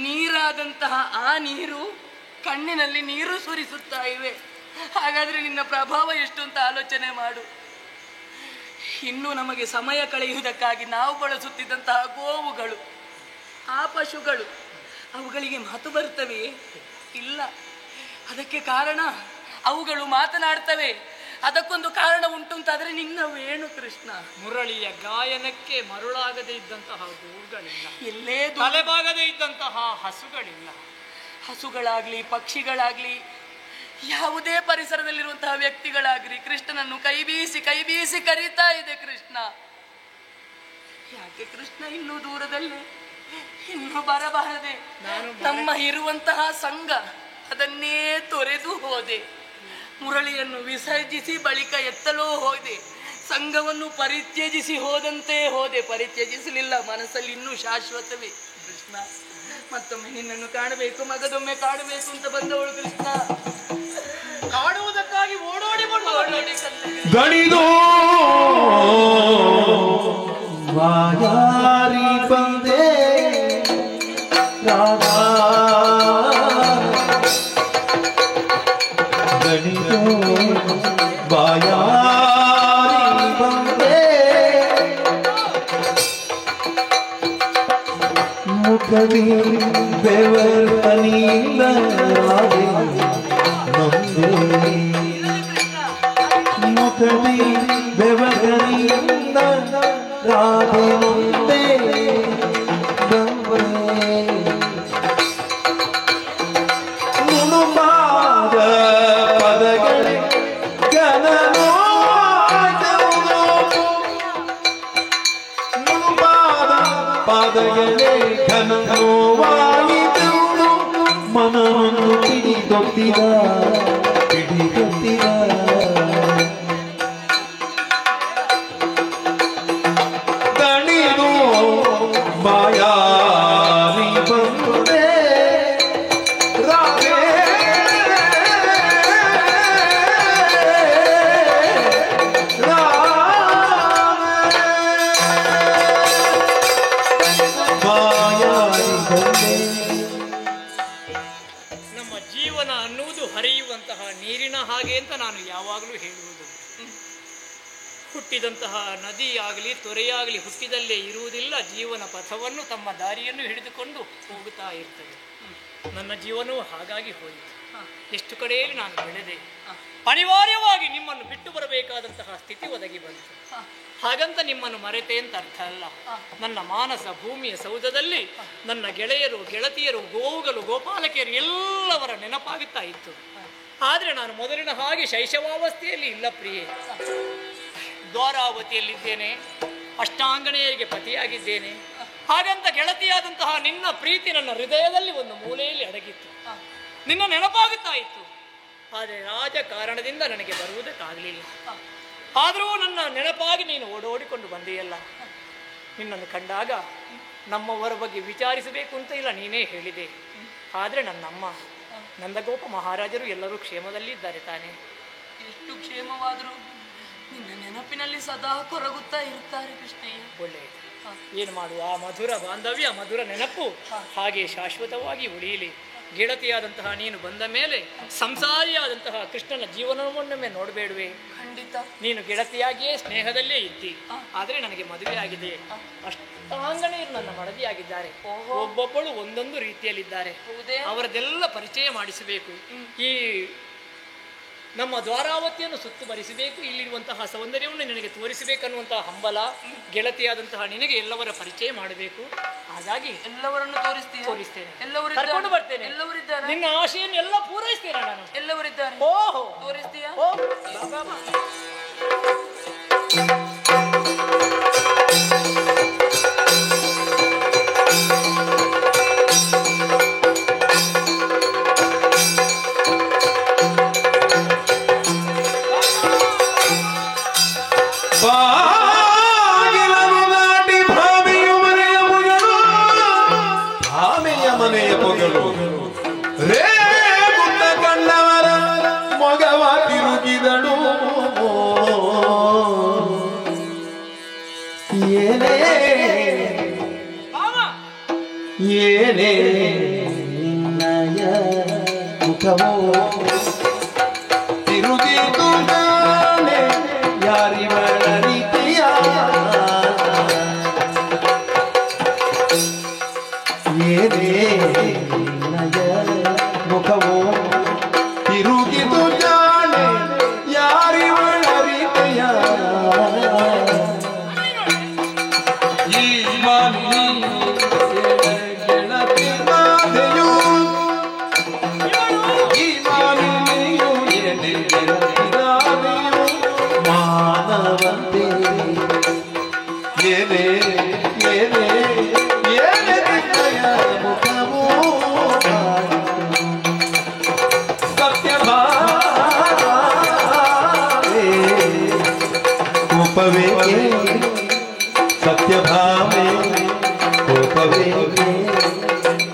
ನೀರಾದಂತಹ ಆ ನೀರು ಕಣ್ಣಿನಲ್ಲಿ ನೀರು ಸುರಿಸುತ್ತಾ ಇವೆ. ಹಾಗಾದ್ರೆ ನಿನ್ನ ಪ್ರಭಾವ ಎಷ್ಟು ಅಂತ ಆಲೋಚನೆ ಮಾಡು. ಇನ್ನು ನಮಗೆ ಸಮಯ ಕಳೆಯುವುದಕ್ಕಾಗಿ ನಾವು ಬಳಸುತ್ತಿದ್ದಂತಹ ಗೋವುಗಳು, ಆ ಪಶುಗಳು, ಅವುಗಳಿಗೆ ಮಾತು ಬರ್ತವೆ? ಇಲ್ಲ. ಅದಕ್ಕೆ ಕಾರಣ ಅವುಗಳು ಮಾತನಾಡ್ತವೆ. ಅದಕ್ಕೊಂದು ಕಾರಣ ಉಂಟು ಅಂತಾದ್ರೆ ನಿನ್ನ ವೇಣು ಕೃಷ್ಣ. ಮುರಳಿಯ ಗಾಯನಕ್ಕೆ ಮರುಳಾಗದೇ ಇದ್ದಂತಹ ಗೋವುಗಳಿಲ್ಲ, ಎಲ್ಲೇ ತಲೆಬಾಗದೇ ಇದ್ದಂತಹ ಹಸುಗಳಿಲ್ಲ. ಹಸುಗಳಾಗ್ಲಿ, ಪಕ್ಷಿಗಳಾಗ್ಲಿ, ಯಾವುದೇ ಪರಿಸರದಲ್ಲಿರುವಂತಹ ವ್ಯಕ್ತಿಗಳಾಗ್ಲಿ ಕೃಷ್ಣನನ್ನು ಕೈ ಬೀಸಿ ಕರೀತಾ ಇದೆ ಕೃಷ್ಣ. ಯಾಕೆ ಕೃಷ್ಣ ಇನ್ನೂ ದೂರದಲ್ಲೇ, ಇನ್ನು ಬರಬಾರದೆ? ತಮ್ಮ ಇರುವಂತಹ ಸಂಘ ಅದನ್ನೇ ತೊರೆದು ಹೋದೆ. ಮುರಳಿಯನ್ನು ವಿಸರ್ಜಿಸಿ ಬಳಿಕ ಎತ್ತಲೋ ಹೋದೆ. ಸಂಘವನ್ನು ಪರಿತ್ಯಜಿಸಿ ಹೋದಂತೆ ಹೋದೆ. ಪರಿತ್ಯಜಿಸಲಿಲ್ಲ, ಮನಸ್ಸಲ್ಲಿ ಇನ್ನೂ ಶಾಶ್ವತವೇ ಕೃಷ್ಣ. ಮತ್ತೊಮ್ಮೆ ನಿನ್ನನ್ನು ಕಾಣಬೇಕು, ಮಗದೊಮ್ಮೆ ಕಾಣಬೇಕು ಅಂತ ಬಂದವಳು ಕೃಷ್ಣ. ಕಾಣುವುದಕ್ಕಾಗಿ ಓಡೋಡಿ ಗಣಿದೋ ವಾಯಾರಿ ಬಂದೆ ರಾಧಾ, ಗಣಿದೋ ವಾಯಾರಿ ಬಂದೆ ಮುಖದಿ ಬೆವರ್ಪನಿಲ್ಲ ರಾಧೆ ನೊಂದೆ, ಮುಖದಿ ಬೆವರ್ಪನಿಲ್ಲ ರಾಧೆ ನೊಂದೆ ನುಣುಪಾದ ಪದಗಳೇ ಘನನೋವಾದವು, ನುಣುಪಾದ ಪಾದಗಳೇ ಘನನೋವಾಯಿತವು, ಮನವನ್ನು ಪಿಡಿಗೊತ್ತಿದ ಗಣಿದು ಮಾಯಾರಿ ಬಂದೆ ರಾಧೆ ಮಾಯಾರಿ ಬಂದೆ. ನಮ್ಮ ಜೀವನ ಅನ್ನುವುದು ಹರಿಯುವಂತಹ ನೀರಿನ ಹಾಗೆ ಅಂತ ನಾನು ಯಾವಾಗಲೂ ಹೇಳುವುದು. ಹುಟ್ಟಿದಂತಹ ನದಿಯಾಗಲಿ ತೊರೆಯಾಗಲಿ ಹುಟ್ಟಿದಲ್ಲೇ ಇರುವುದಿಲ್ಲ. ಜೀವನ ಪಥವನ್ನು ತಮ್ಮ ದಾರಿಯನ್ನು ಹಿಡಿದುಕೊಂಡು ಹೋಗುತ್ತಾ ಇರ್ತದೆ. ನನ್ನ ಜೀವನವು ಹಾಗಾಗಿ ಹೋಯಿತು. ಎಷ್ಟು ಕಡೆಯಲ್ಲಿ ನಾನು ಬೆಳೆದೆ. ಅನಿವಾರ್ಯವಾಗಿ ನಿಮ್ಮನ್ನು ಬಿಟ್ಟು ಬರಬೇಕಾದಂತಹ ಸ್ಥಿತಿ ಒದಗಿ ಬಂತು. ಹಾಗಂತ ನಿಮ್ಮನ್ನು ಮರೆತೆ ಅಂತ ಅರ್ಥ ಅಲ್ಲ. ನನ್ನ ಮಾನಸ ಭೂಮಿಯ ಸೌಧದಲ್ಲಿ ನನ್ನ ಗೆಳೆಯರು, ಗೆಳತಿಯರು, ಗೋವುಗಳು, ಗೋಪಾಲಕಿಯರು ಎಲ್ಲವರ ನೆನಪಾಗುತ್ತಾ ಇತ್ತು. ಆದರೆ ನಾನು ಮೊದಲಿನ ಹಾಗೆ ಶೈಶವಾವಸ್ಥೆಯಲ್ಲಿ ಇಲ್ಲ ಪ್ರಿಯೆ. ದ್ವಾರಾವತಿಯಲ್ಲಿದ್ದೇನೆ, ಅಷ್ಟಾಂಗನೆಯರಿಗೆ ಪತಿಯಾಗಿದ್ದೇನೆ. ಹಾಗಂತ ಗೆಳತಿಯಾದಂತಹ ನಿನ್ನ ಪ್ರೀತಿ ನನ್ನ ಹೃದಯದಲ್ಲಿ ಒಂದು ಮೂಲೆಯಲ್ಲಿ ಅಡಗಿತ್ತು. ನಿನ್ನ ನೆನಪಾಗುತ್ತಾ ಇತ್ತು. ಆದರೆ ರಾಜಕಾರಣದಿಂದ ನನಗೆ ಬರುವುದಕ್ಕಾಗಲಿಲ್ಲ. ಆದರೂ ನನ್ನ ನೆನಪಾಗಿ ನೀನು ಓಡೋಡಿಕೊಂಡು ಬಂದೆಯಲ್ಲ. ನಿನ್ನನ್ನು ಕಂಡಾಗ ನಮ್ಮವರ ಬಗ್ಗೆ ವಿಚಾರಿಸಬೇಕು ಅಂತ ಇಲ್ಲ, ನೀನೇ ಹೇಳಿದೆ. ಆದರೆ ನನ್ನಮ್ಮ ನಂದಗೋಪ ಮಹಾರಾಜರು ಎಲ್ಲರೂ ಕ್ಷೇಮದಲ್ಲಿ ಇದ್ದಾರೆ ತಾನೆ? ಎಷ್ಟು ಕ್ಷೇಮವಾದರೂ ನಿನ್ನ ನೆನಪಿನಲ್ಲಿ ಸದಾ ಕೊರಗುತ್ತಾ ಇರುತ್ತಾರೆ ಕೃಷ್ಣಯ್ಯ. ಒಳ್ಳೆಯದು. ಏನು ಮಾಡುವ, ಆ ಮಧುರ ಬಾಂಧವ್ಯ, ಮಧುರ ನೆನಪು ಹಾಗೆ ಶಾಶ್ವತವಾಗಿ ಉಳಿಯಲಿ. ಗೆಳತಿಯಾದಂತಹ ನೀನು ಬಂದ ಮೇಲೆ ಸಂಸಾರಿಯಾದಂತಹ ಕೃಷ್ಣನ ಜೀವನವನ್ನೊಮ್ಮೆ ನೋಡಬೇಡುವೆ? ಖಂಡಿತ. ನೀನು ಗೆಳತಿಯಾಗಿಯೇ ಸ್ನೇಹದಲ್ಲೇ ಇದ್ದಿ, ಆದರೆ ನನಗೆ ಮದುವೆ ಆಗಿದೆ. ಅಷ್ಟಾಂಗನೆಯರು ನನ್ನ ಮಡದಿಯಾಗಿದ್ದಾರೆ. ಒಬ್ಬೊಬ್ಬಳು ಒಂದೊಂದು ರೀತಿಯಲ್ಲಿದ್ದಾರೆ. ಅವರದೆಲ್ಲ ಪರಿಚಯ ಮಾಡಿಸಬೇಕು. ಈ ನಮ್ಮ ದ್ವಾರಾವತಿಯನ್ನು ಸುತ್ತುವರಿಸಬೇಕು. ಇಲ್ಲಿರುವಂತಹ ಸೌಂದರ್ಯವನ್ನು ನಿನಗೆ ತೋರಿಸಬೇಕನ್ನುವಂತಹ ಹಂಬಲ ಗೆಳತಿಯಾದಂತಹ ನಿನಗೆ ಎಲ್ಲವರ ಪರಿಚಯ ಮಾಡಬೇಕು. ಹಾಗಾಗಿ ಎಲ್ಲವರನ್ನು ತೋರಿಸ್ತೇನೆ. ಕರ್ಕೊಂಡು ಬರ್ತೇನೆ. ನಿನ್ನ ಆಶೆಯನ್ನು ಎಲ್ಲ ಪೂರೈಸ್ತೇನೆ ನಾನು. ಎಲ್ಲವರಿದ್ದಾರೆ. ಓಹೋ, ತೋರಿಸ್ತೀಯಾ? ಬಾಗಿಲನ್ನು ದಾಟಿ ಭಾಮಿಯು ಮನೆಯ ಮುಗಳು, ಭಾಮಿಯ ಮನೆಯ ಮೊಗಳು ರೇಗುತ್ತ ಕಂಡವರ ಮೊಗವ ತಿರುಗಿದಳು. ಏನೇ ಏನೇ ನಯ ಮುಖವೋ ತಿರುಗಿತು ನಾನೇ ಯಾರಿವಳ ರೀತಿಯ. ಏನೇ ನಯ ಮುಖವೋ ತಿರುಗಿತು ಜಾಣೆ ಯಾರಿವಳ ರೀತಿಯ. ಈ ಮಾನಿ ಗೆಳತಿ ಬಾಧೆಯು, ಈ ಮಾನಿನಿಯು ಎಡೆ ಗೆಳತಿ ಬಾಧೆಯು ಮಾನವಂತೆ. ಏನೇ ಏನೇ ಏನೇ ನಿನ್ನಯ ಮುಖವೋ ಸತ್ಯಭಾಮೆ ಕೋಪವೇಕೆ, ಸತ್ಯಭಾಮೆ ಕೋಪವೇಕೆ,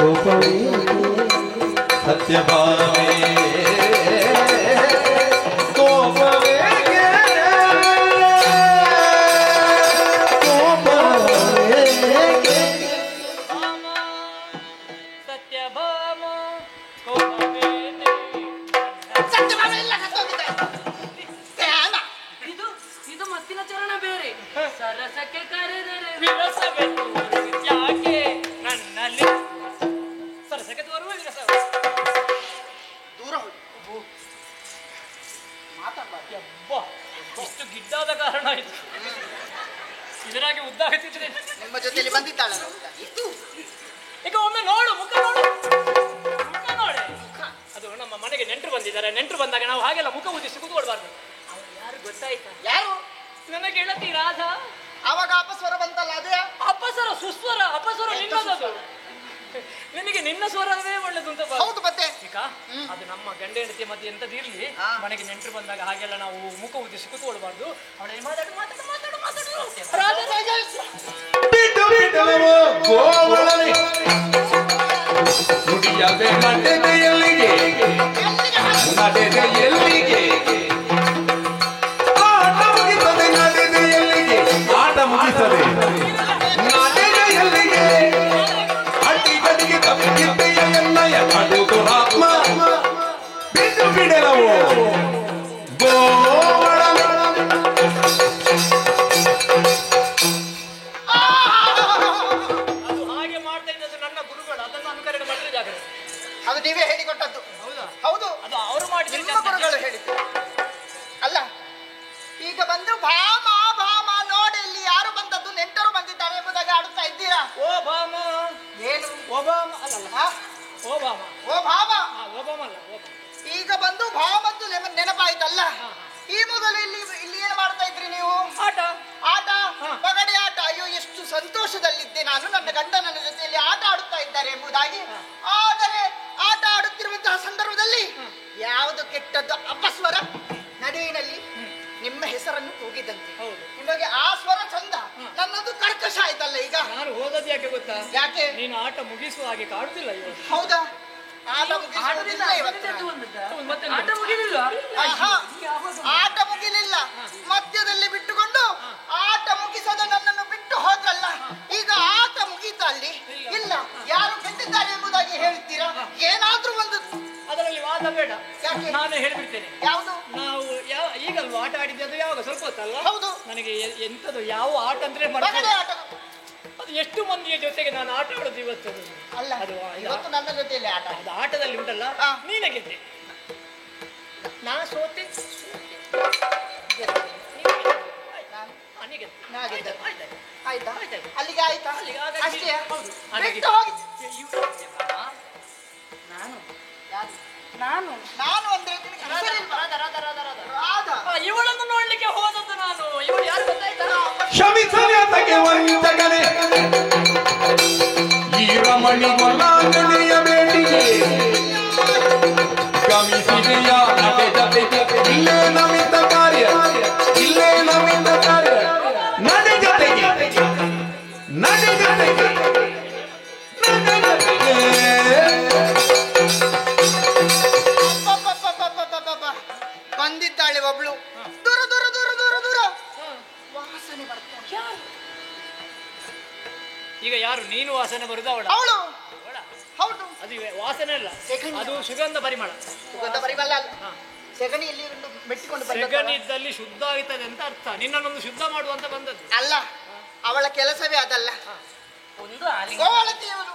ಕೋಪವೇಕೆ ಸತ್ಯಭಾಮೆ ಕೋಪವೇಕೆ, ಕೋಪವೇಕೆ. ಸತ್ಯಭಾಮ ಕೋಪವೇನೆ. ಸತ್ಯಭಾಮ ಎಲ್ಲ ಸತ್ತೋಗಿದೆ. ಧ್ಯಾನ. ಇದು ಮತ್ತಿನ ಚರಣ ಬೇರೆ. ಸರಸಕ್ಕೆ ಕರೆದರೆ ವಿರಸವೆಂದು ಯಾಕೆ ನನ್ನಲ್ಲಿ ಸರಸಕ್ಕೆ ತೋರುವ ವಿರಸ. ದೂರ ಹೋಗಿ ಮಾತಾಡ್ಬಾರ್ದು. ಯಬ್ಬಾ, ಇಷ್ಟು ಗಿಡ್ಡಾದ ಕಾರಣ ಇದು. ಇದರಾಗಿ ಉದ್ದಾಗುತ್ತಿದ್ರೆ ನಿಮ್ಮ ಜೊತೆಲಿ ಬಂದಿದ್ದಾಳಲ್ಲ ಇದು. ಈಗ ಒಮ್ಮೆ ನೋಡು, ಮುಖ ನೋಡು, ಮುಖ ನೋಡೆ. ಅದು ನಮ್ಮ ಮನೆಗೆ ನೆಂಟರು ಬಂದಿದ್ದಾರೆ. ನೆಂಟರು ಬಂದಾಗ ನಾವು ಹಾಗೆಲ್ಲ ಮುಖ ಉದ್ದಿಸಿ ಕೂತ್ಕೊಳ್ಬಾರ್ದು. ಅವ್ರು ಯಾರು ಗೊತ್ತಾಯ್ತಾ? ಯಾರು? ನನ್ನ ಗೆಳತಿ ರಾಧಾ. ಆವಾಗ ಅಪಸ್ವರ ಬಂತಲ್ಲ, ಅದೇ ಅಪಸ್ವರ, ಸುಸ್ವರ. ಅಪಸ್ವರ ನಿನ್ನದು. ನಿನಗೆ ನಿನ್ನ ಸ್ವರವೇ ಒಳ್ಳೇದು ಅಂತ ಹೌದು. ಮತ್ತೆ ಅದು ನಮ್ಮ ಗಂಡ ಹೆಂಡತಿ ಮಧ್ಯೆ ಎಂತದ್ದು ಇರ್ಲಿ, ಮನೆಗೆ ನೆಂಟರು ಬಂದಾಗ ಹಾಗೆಲ್ಲ ನಾವು ಮುಖ ಉದ್ದಿಸಿ ಕೂತ್ಕೊಳ್ಬಾರ್ದು. ಅವಳೇ ಮಾತಾಡು ಮಾತಾಡು ಮಾತಾಡು ಮಾತಾಡು. ಬಿಟ್ಟು ಬಿಟ್ಟಲವೋ ಗೋವಳನೆ ನುಡಿಯದೆ ನಡೆದೆ ಎಲ್ಲಿಗೆ, ನಡೆದೆ ಎಲ್ಲಿಗೆ, ಆಟ ಮುಗಿಸದೆ ನಡೆದೆ ಎಲ್ಲಿಗೆ, ಆಟ ಮುಗಿಸದೆ ನಡೆದೆ ಎಲ್ಲಿಗೆ, ಅಡ್ಡಿ ಗಡಿಗೆ ತಪ್ಪಿದ್ದೆಯ ಎನ್ನಯ ಕಡುದು ಆತ್ಮ. ಬಿಟ್ಟು ಬಿಡಲವೋ ಗೋವಳನೆ. ಅದು ಹಾಗೆ ಮಾಡ್ತಾ ಇದ್ದದ್ದು ನನ್ನ ಗುರುಗಳು. ಅದನ್ನು ಅನುಕರಣೆ ಮಾಡಿದ್ರೆ ಜಾಗ್ರತೆ. ಅದು ನೀವೇ ಹೇಳಿಕೊಟ್ಟದ್ದು. ಹೌದಾ? ಹೌದು, ಅದು ಅವರು ಮಾಡಿದ್ರೆ ನಿಮ್ಮ ಗುರುಗಳು ಹೇಳಿದ್ದು ಅಲ್ಲ. ಈಗ ಬಂದು ಭಾಮ ಭಾಮ ನೋಡಿ ಇಲ್ಲಿ ಯಾರು ಬಂದದ್ದು, ನೆಂಟರು ಬಂದಿದ್ದಾರೆ ಎಂಬುದಾಗಿ ಆಡುತ್ತಾ ಇದ್ದೀರಾ. ಓ ಭಾಮ. ಏನು ಓಬಾಮ ಅಲ್ಲಲ್ಲ, ಓಬಾಮ. ಓ ಭಾಮ. ಓಬಾಮ ಅಲ್ಲ, ಓಬಾಮ. ಈಗ ಬಂದು ಭಾಮದ್ದು ನೆನಪಾಯ್ತಲ್ಲ. ಈ ಮೊದಲು ಇಲ್ಲಿ ಇಲ್ಲಿ ಏನು ಮಾಡ್ತಾ ಇದ್ರಿ ನೀವು? ಆಟ. ಆಟ, ಪಗಡೆ ಆಟ. ಅಯ್ಯೋ, ಎಷ್ಟು ಸಂತೋಷದಲ್ಲಿದ್ದೆ ನಾನು. ನನ್ನ ಗಂಡನ ಜೊತೆಯಲ್ಲಿ ಆಟ ಆಡುತ್ತಾ ಇದ್ದಾರೆ ಎಂಬುದಾಗಿ. ಆದರೆ ಆಟ ಆಡುತ್ತಿರುವಂತಹ ಸಂದರ್ಭದಲ್ಲಿ ಯಾವುದು ಕೆಟ್ಟದ್ದು ಅಪಸ್ವರ ನಡುವಿನಲ್ಲಿ ನಿಮ್ಮ ಹೆಸರನ್ನು ಕೂಗಿದಂತೆ. ನಿಮಗೆ ಆ ಸ್ವರ ಚಂದ, ನನ್ನದು ಕರ್ಕಶ ಆಯ್ತಲ್ಲ ಈಗ. ನಾನು ಹೋದದ್ದು ಯಾಕೆ ಗೊತ್ತಾ? ಯಾಕೆ? ನೀನು ಆಟ ಮುಗಿಸುವ ಹಾಗೆ ಕಾಡುದಿಲ್ಲ ಇವತ್ತು. ಹೌದಾ? ಆಟ ಮುಗಿಸುವುದಿಲ್ಲ ಇವತ್ತು. ಆಟ ಮುಗಿಲಿಲ್ಲ. ಆಹಾ, ಆಟ ಮುಗಿಲಿಲ್ಲ. ಮಧ್ಯದಲ್ಲಿ ಬಿಟ್ಟುಕೊಂಡು ಆಟ ಮುಗಿಸದೆ ನನ್ನನ್ನು ಬಿಟ್ಟು ಹೋದ್ರಲ್ಲ. ಈಗ ಆಟ ಮುಗೀತಾ ಅಲ್ಲಿ? ಇಲ್ಲ. ಯಾರು ಗೆದ್ದಿದ್ದಾರೆ ಎಂಬುದಾಗಿ ಹೇಳ್ತೀರಾ? ಏನಾದ್ರೂ ಒಂದು ಅದರಲ್ಲಿ ವಾದ ಬೇಡ. ಯಾಕೆ? ನಾನೇ ಹೇಳ್ಬಿಡ್ತೇನೆ. ಯಾವುದು? ನಾವು ಈಗಲ್ವ ಆಟ ಆಡಿದ್ದು? ಯಾವಾಗ? ಸ್ವಲ್ಪ ಹೊತ್ತಲ್ಲ. ಹೌದು. ನನಗೆ ಎಂತದು ಯಾವ ಆಟ ಅಂದ್ರೆ ಪಗಡೆ ಆಟ. ಅದು ಎಷ್ಟು ಮಂದಿಯ ಜೊತೆಗೆ ನಾನು ಆಟ ಆಡೋದು ಇವತ್ತು. ಅಲ್ಲ, ಇವತ್ತು ನನ್ನ ಜೊತೆಯಲ್ಲಿ ಆಟ. ಅದು ಆಟದಲ್ಲಿ ಉಂಟಲ್ಲ, ನೀನೇ ಗೆದ್ದೆ. ನಾ ಸೋತೆ. ಆಯ್ತಾ? ಅಲ್ಲಿಗೆ ಆಯ್ತಾ? ಅಷ್ಟೇ. ಬಿಟ್ಟು ಹೋಗಿ. ನಾನು ನಾನು ಅಂದ್ರೆ ರಾಧಾ. ಇವಳನ್ನು ನೋಡ್ಲಿಕ್ಕೆ ಹೋದದ್ದು ನಾನು. ಇವಳು ಯಾರು ಗೊತ್ತಾಯ್ತಾ? ಶಮಿಸಲೇ ವಂಚಕನೆ ಈ ರಮಣಿ ಮಲಾಂಗನೆಯ ಬೇಟಿಗೆ ಗಮಿಸಿದೆಯ ನಡೆ ಜತೆಗೆ ಇಲ್ಲೇ ನಮಿತ ಕಾರ್ಯ, ಇಲ್ಲೇ ನಮಿತ ಕಾರ್ಯ. ನಡೆ ಜತೆಗೆ, ನಡೆ ಜತೆಗೆ, ನಡೆ ಜತೆಗೆ. ಬಂದಿದ್ದಾಳೆ ಒಬ್ಳು. ದೂರ ದೂರ ದೂರ ದೂರ ದೂರ ವಾಸನೆ ಬರ್ತಾ. ಈಗ ಯಾರು? ನೀನು ವಾಸನೆ ಬರುದು ಅವಳ? ಅವಳು. ಹೌದು. ಅದು ವಾಸನೆ ಅಲ್ಲ, ಸೆಗಣಿ. ಅದು ಸುಗಂಧ ಪರಿಮಳ. ಸುಗಂಧ ಪರಿಮಳ ಅಲ್ಲ, ಸೆಗಣಿಯಲ್ಲಿ ಮೆಟ್ಟಿಕೊಂಡು ಸೆಗಣಿ ಇದ್ದಲ್ಲಿ ಶುದ್ಧ ಆಗುತ್ತದೆ ಅಂತ ಅರ್ಥ. ನಿನ್ನನ್ನೊಂದು ಶುದ್ಧ ಮಾಡುವಂತ ಬಂದದ್ದು ಅಲ್ಲ. ಅವಳ ಕೆಲಸವೇ ಅದಲ್ಲ. ಒಂದು ಗೋವಳತಿಯವಳು.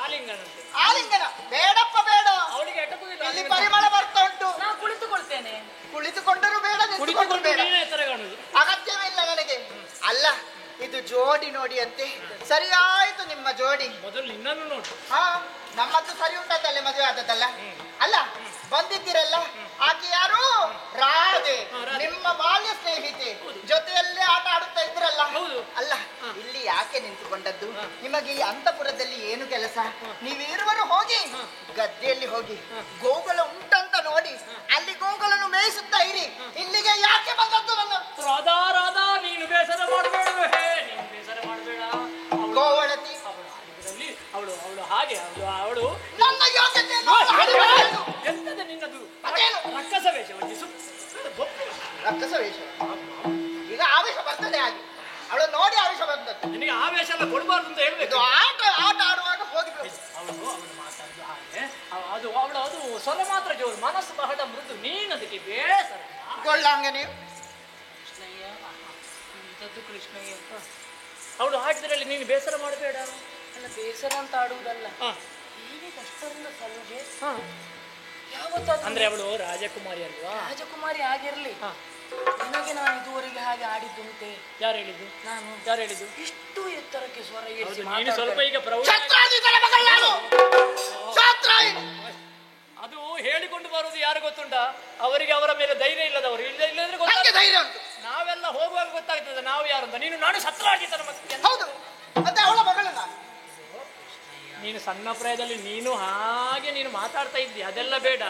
ಆಲಿಂಗನಂತೆ. ಆಲಿಂಗನ ಬೇಡಪ್ಪ, ಬೇಡ. ಅವಳಿಗೆ ಎಟಕುದಿಲ್ಲ. ಇಲ್ಲಿ ಪರಿಮಳ ಬರ್ತಾ ಉಂಟು. ನಾ ಕುಳಿತುಕೊಳ್ತೇನೆ. ಕುಳಿತುಕೊಂಡರೂ ಬೇಡ, ನಿಂತುಕೊಂಡರೂ ಕುಳಿತುಕೊಂಡು ಬೇಡ. ನೀನೇ ಎತ್ತರ ಕಾಣುದು. ಅಗತ್ಯವೇ ಇಲ್ಲ ನನಗೆ. ಅಲ್ಲ, ಇದು ಜೋಡಿ ನೋಡಿ ಅಂತೆ. ಸರಿಯಾಯ್ತು ನಿಮ್ಮ ಜೋಡಿ. ಮೊದಲು ನಿನ್ನನ್ನು ನೋಡು. ಹಾ, ನಮ್ಮದ್ದು ಸರಿ ಉಂಟದ್ದಲ್ಲೇ ಮದುವೆ ಆದದ್ದಲ್ಲ. ಅಲ್ಲ, ಬಂದಿದ್ದೀರಲ್ಲ. ಆಕೆ ಯಾರು? ರಾಧೆ, ನಿಮ್ಮ ಬಾಲ್ಯ ಸ್ನೇಹಿತೆ. ಜೊತೆಯಲ್ಲೇ ಆಟ ಆಡುತ್ತಾ ಇದ್ರಲ್ಲ. ಅಲ್ಲ, ಇಲ್ಲಿ ಯಾಕೆ ನಿಂತುಕೊಂಡದ್ದು? ನಿಮಗೆ ಈ ಅಂತಪುರದಲ್ಲಿ ಏನು ಕೆಲಸ? ನೀವಿರುವರು ಹೋಗಿ ಗದ್ದೆಯಲ್ಲಿ ಹೋಗಿ ಗೋಗಳ ಉಂಟಂತ ನೋಡಿ ಅಲ್ಲಿ ಗೋಗಳನ್ನು ಮೇಯಿಸುತ್ತಾ ಇರಿ. ಇಲ್ಲಿಗೆ ಯಾಕೆ ಬಂದದ್ದು? ನನ್ನ ರಾಧಾ ರಾಧಾ, ನೀನು ಬೇಸರ ಮಾಡಬೇಡ. ನೀನು ಬೇಸರ ಮಾಡಬೇಡ. ಗೋವಳತಿ ಅವಳು ಅವಳು ಹಾಗೆ ಅವಳು ನನ್ನ ಯೋಗ್ಯತೆ ಎಂತದೆ ನಿನ್ನದು? ಅದೇನು? ರಕ್ಕಸ ವೇಷ. ರಕ್ಕಸ ವೇಷ. ಈಗ ಆವೇಶ ಬರ್ತದೆ ಹಾಗೆ. ಅವಳು ನೋಡಿ ಆವೇಶ ಬಂದದ್ದು. ನಿನಗೆ ಆವೇಶ ಎಲ್ಲ ಕೊಡಬಾರ್ದು ಅಂತ ಹೇಳ್ಬೇಕು. ಆಟ ಆಡುವಾಗ ಹೋಗಿ ಅವಳು ಮಾತಾಡುದು ಹಾಗೆ. ಅದು ಸ್ವರ ಮಾತ್ರ ಜೋರು, ಮನಸ್ಸು ಬಹಳ ಮೃದು. ನೀನು ಅದಕ್ಕೆ ಬೇಸರ ಕೊಳ್ಳಂಗ ನೀವು. ಕೃಷ್ಣಯ್ಯ, ಇಂಥದ್ದು ಕೃಷ್ಣಯ್ಯ. ಅವಳು ಹಾಡಿದ್ರಲ್ಲಿ ನೀನು ಬೇಸರ ಮಾಡಬೇಡ. ಅಲ್ಲ, ಬೇಸರ ಅಂತ ಆಡುವುದಲ್ಲ. ಹೀಗೆ ಕಷ್ಟದಿಂದ ಸಲುಗೆ ಅಂದ್ರೆ ಅವಳು ರಾಜಕುಮಾರಿ ಅಲ್ವಾ? ರಾಜಕುಮಾರಿ ಆಗಿರ್ಲಿ, ನಿನಗೆ ನಾನು ಇದುವರೆಗೆ ಹಾಗೆ ಆಡಿದ್ದುಂಟೆ? ಯಾರು ಹೇಳಿದ್ದು? ನಾನು. ಯಾರು ಹೇಳಿದ್ದು? ಇಷ್ಟು ಎತ್ತರಕ್ಕೆ ಸ್ವರ ಏರಿಸಿ ನೀನು ಸ್ವಲ್ಪ ಈಗ ಅದು ಹೇಳಿಕೊಂಡು ಬರುವುದು ಯಾರು ಗೊತ್ತುಂಟಾ? ಅವರಿಗೆ ಅವರ ಮೇಲೆ ಧೈರ್ಯ ಇಲ್ಲದವರು. ಇಲ್ಲದ್ರೆ ಧೈರ್ಯ ಉಂಟು. ನಾವೆಲ್ಲ ಹೋಗುವಾಗ ಗೊತ್ತಾಗ್ತದೆ ನಾವು ಯಾರು ಅಂತ. ನೀನು ನಾನು ಸತ್ರಾಜಿತನ ಮತ್ತೆ. ಹೌದು, ಮತ್ತೆ ಅವಳ ಮಗಳು ನಾನು. ನೀನು ಸಣ್ಣ ಪ್ರಾಯದಲ್ಲಿ ನೀನು ಹಾಗೆ ನೀನು ಮಾತಾಡ್ತಾ ಇದ್ದಿ, ಅದೆಲ್ಲ ಬೇಡ.